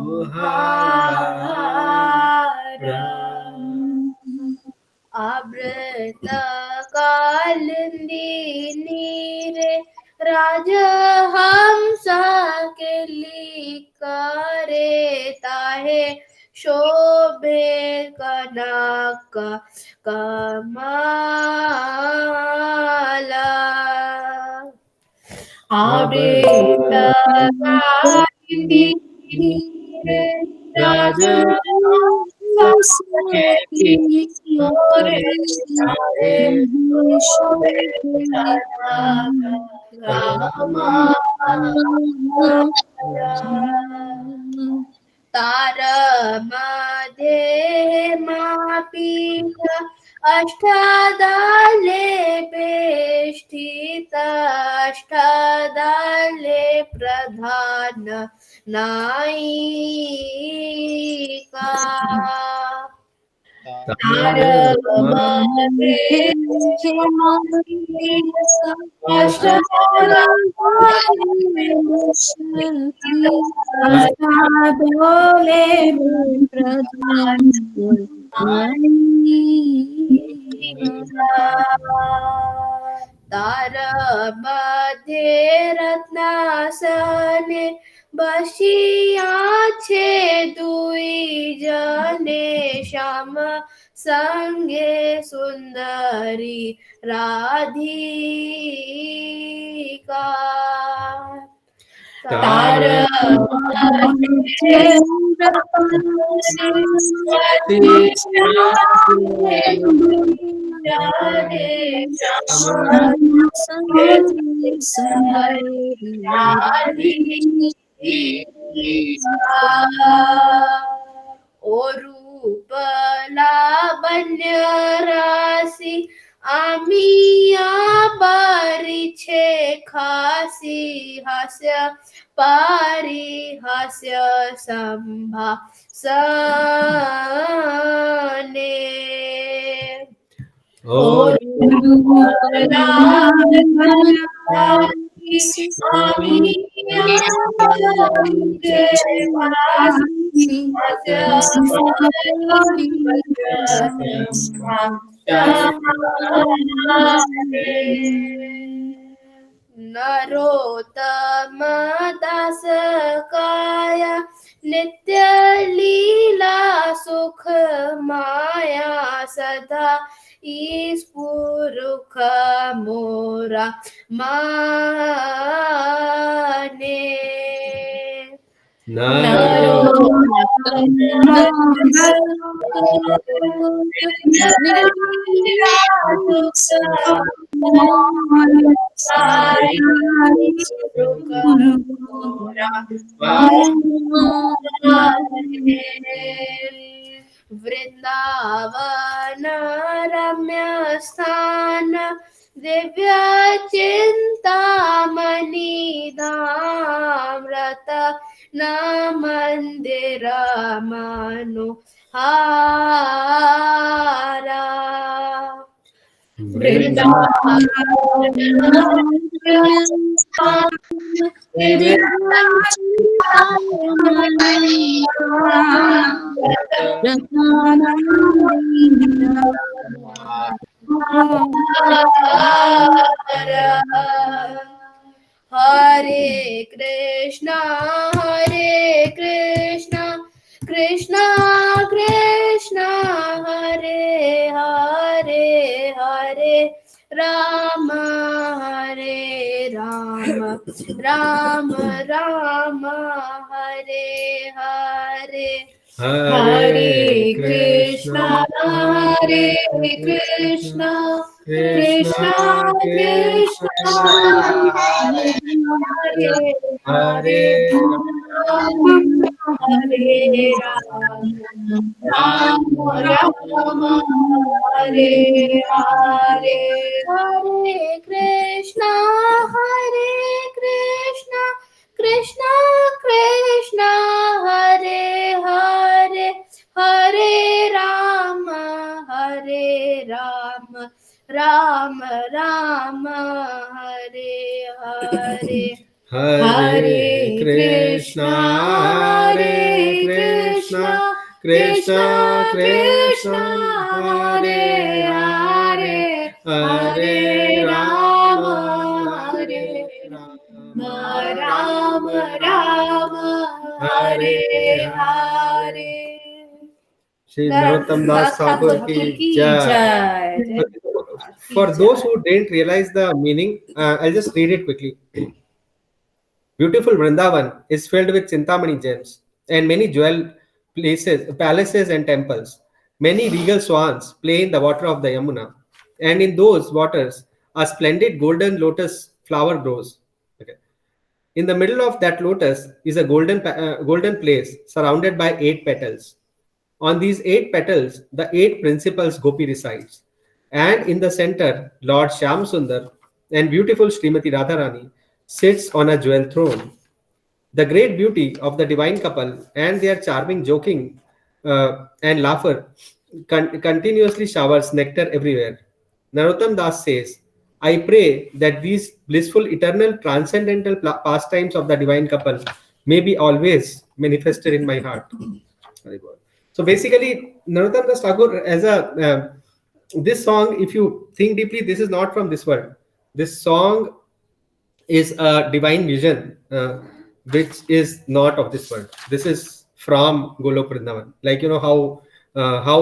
अमृत कालिंदी नीरे राजहंस करे ताहे शोभे कनक कमला अमृत कालिंदी नीरे राजहंस तार मध्ये मापीठ अष्टदाले बेष्टित अष्टदाले प्रधान नायिका तार मध्ये रत्नासने बसिया छे दुई जने श्याम संगे सुंदरी राधिका का तार ओ रूप लावण्य राशि आमिया बारी छे खासी हास्य पारी हास्य संभा सने और नरोत्तम दास काया नित्य लीला सुख माया सदा ईस पुरुख मोरा माने वृंदावन रम्य स्थान दिव्य चिंतामणि धाम रत न मंदिर मनोहारा हरे Krishna Krishna Krishna Hare Hare Hare Ram Ram Ram Hare Hare Hare Krishna Krishna Krishna Hare Hare Ram Ram Hare Hare Hare Krishna Krishna Krishna Hare Hare Hare Ram Ram Ram Hare Hare Hare Krishna Krishna Krishna Hare Hare Hare Ram Ram Ram Hare Hare Shri Narottam Das Thakur ki jai. For those who didn't realize the meaning, I'll just read it quickly. Beautiful Vrindavan is filled with Chintamani gems and many jewel palaces and temples. Many regal swans play in the water of the Yamuna, and in those waters a splendid golden lotus flower grows. Okay. In the middle of that lotus is a golden place surrounded by 8 petals. On these 8 petals, the 8 principals Gopi resides. And in the center, Lord Shyam Sundar and beautiful Srimati Radharani sits on a jewel throne. The great beauty of the divine couple and their charming joking and laughter continuously showers nectar everywhere. Narottam Das says, I pray that these blissful, eternal, transcendental pastimes of the divine couple may be always manifested in my heart. Very good. So basically, Narottam Das Thakur, as a this song, if you think deeply, this is not from this world. This song is a divine vision, which is not of this world. This is from Golok Vrindavan. Like how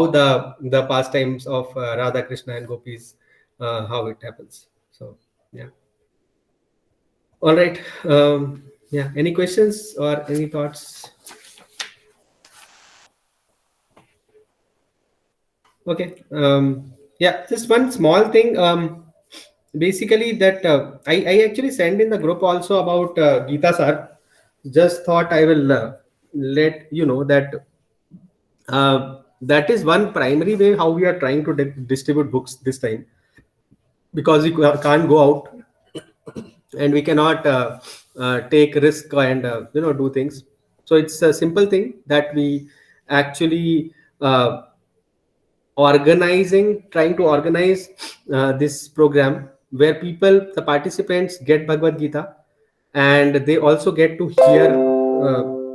the pastimes of Radha Krishna and Gopis, how it happens. So yeah. All right. Yeah. Any questions or any thoughts? Okay. Yeah. Just one small thing. Basically, that I actually sent in the group also about Gita sir. Just thought I will let you know that that is one primary way how we are trying to distribute books this time, because we can't go out and we cannot take risk and do things. So it's a simple thing that we actually trying to organize this program where the participants get Bhagavad Gita, and they also get to hear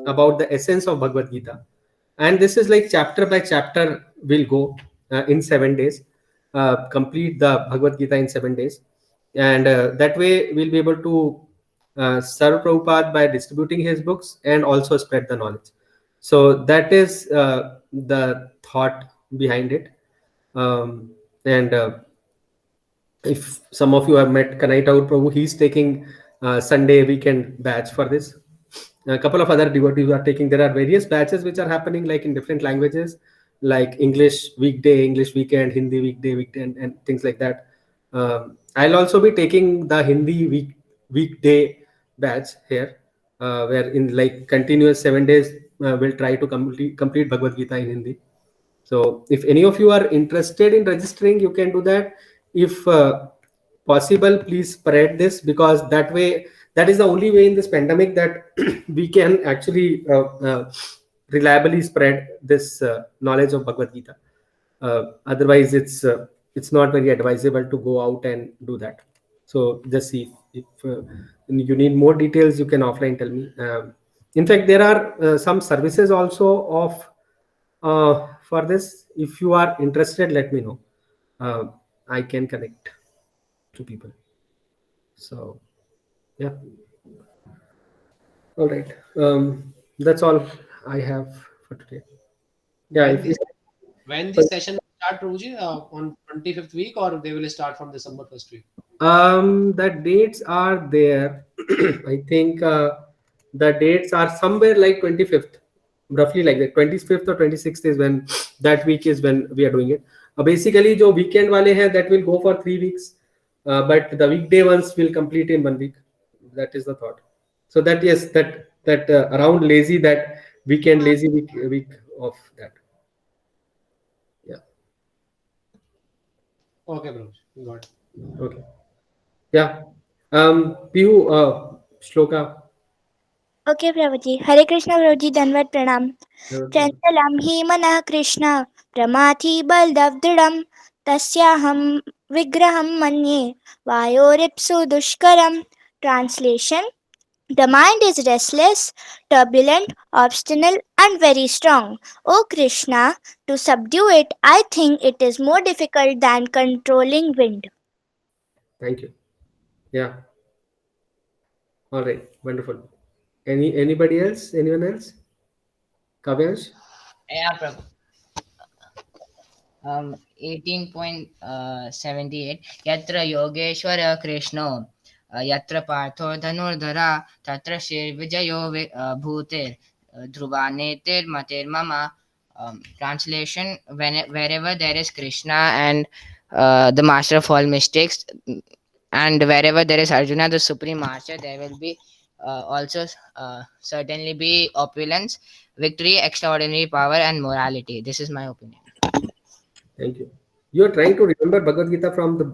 about the essence of Bhagavad Gita. And this is like chapter by chapter will go in 7 days, complete the Bhagavad Gita in 7 days. And that way we'll be able to serve Prabhupada by distributing his books and also spread the knowledge. So that is the thought behind it. And if some of you have met Kanai Taur Prabhu, he's taking Sunday weekend batch for this. A couple of other devotees are taking. There are various batches which are happening like in different languages, like English weekday, English weekend, Hindi weekday, and things like that. I'll also be taking the Hindi weekday batch here, where in like continuous 7 days we'll try to complete Bhagavad Gita in Hindi. So if any of you are interested in registering, you can do that. If possible, please spread this, because that is the only way in this pandemic that we can actually reliably spread this knowledge of Bhagavad Gita. Otherwise, it's not very advisable to go out and do that. So just see if you need more details, you can offline tell me. In fact, there are some services also of for this. If you are interested, let me know. I can connect to people. So yeah. All right. That's all I have for today. Yeah. When the session will start, Prabhuji, on 25th week, or they will start from December 1st week? The dates are there. I think the dates are somewhere like 25th, roughly like that. 25th or 26th is when that week is when we are doing it. Basically, jo weekend wale hai, that will go for 3 weeks, but the weekday ones will complete in 1 week. That is the thought. So that yes, that around lazy, that weekend lazy week of that. Yeah. Okay, Prabhuji, got it. Okay. Yeah. Pihu, Shloka. Okay, Prabhuji. Hare Krishna, Prabhuji. Danvat Pranam. Chanchalam hi manah Krishna Pramathi baldav dridam tasyaham vigraham manye vayoripsu dushkaram. Translation: the mind is restless, turbulent, obstinate, and very strong. O Krishna, to subdue it, I think it is more difficult than controlling wind. Thank you. Yeah. All right. Wonderful. Anybody else? Anyone else? Kavyash? Yeah, Prabhu. 18.78 Yatra Yogeshwara Krishno Yatra Partho Dhanurdhara Tatra Shir Vijayo Bhutir Dhruvanetir Matir Mama. Translation: wherever there is Krishna and the master of all mystics, and wherever there is Arjuna, the supreme master, there will be also certainly be opulence, victory, extraordinary power, and morality. This is my opinion. Thank you. You are trying to remember Bhagavad Gita from the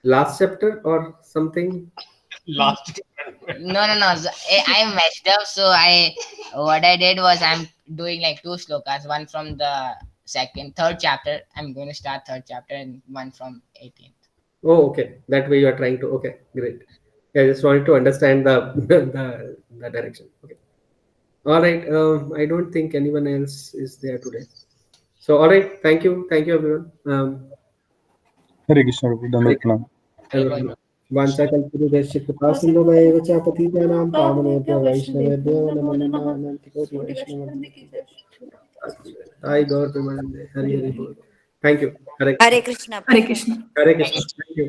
last chapter or something? Last. No. I messed up. So what I did was I'm doing like 2 slokas, one from the third chapter. I'm going to start third chapter, and one from 18th. Oh, okay. That way you are trying to. Okay, great. I just wanted to understand the the direction. Okay. All right. I don't think anyone else is there today. So all right. Thank you, everyone. Hare Krishna, Dandavat Pranam. वाञ्छाकल्पतरुभ्यश्च कृपासिन्धुभ्येव च पतितानां पावनेभ्यो वैष्णवेभ्यो नमो नमः। अनन्तकोटि वैष्णवेभ्यो। Hi, Gaur Premanande. Hari Hari Bol. Thank you. Hare Krishna. Hare Krishna. Thank you.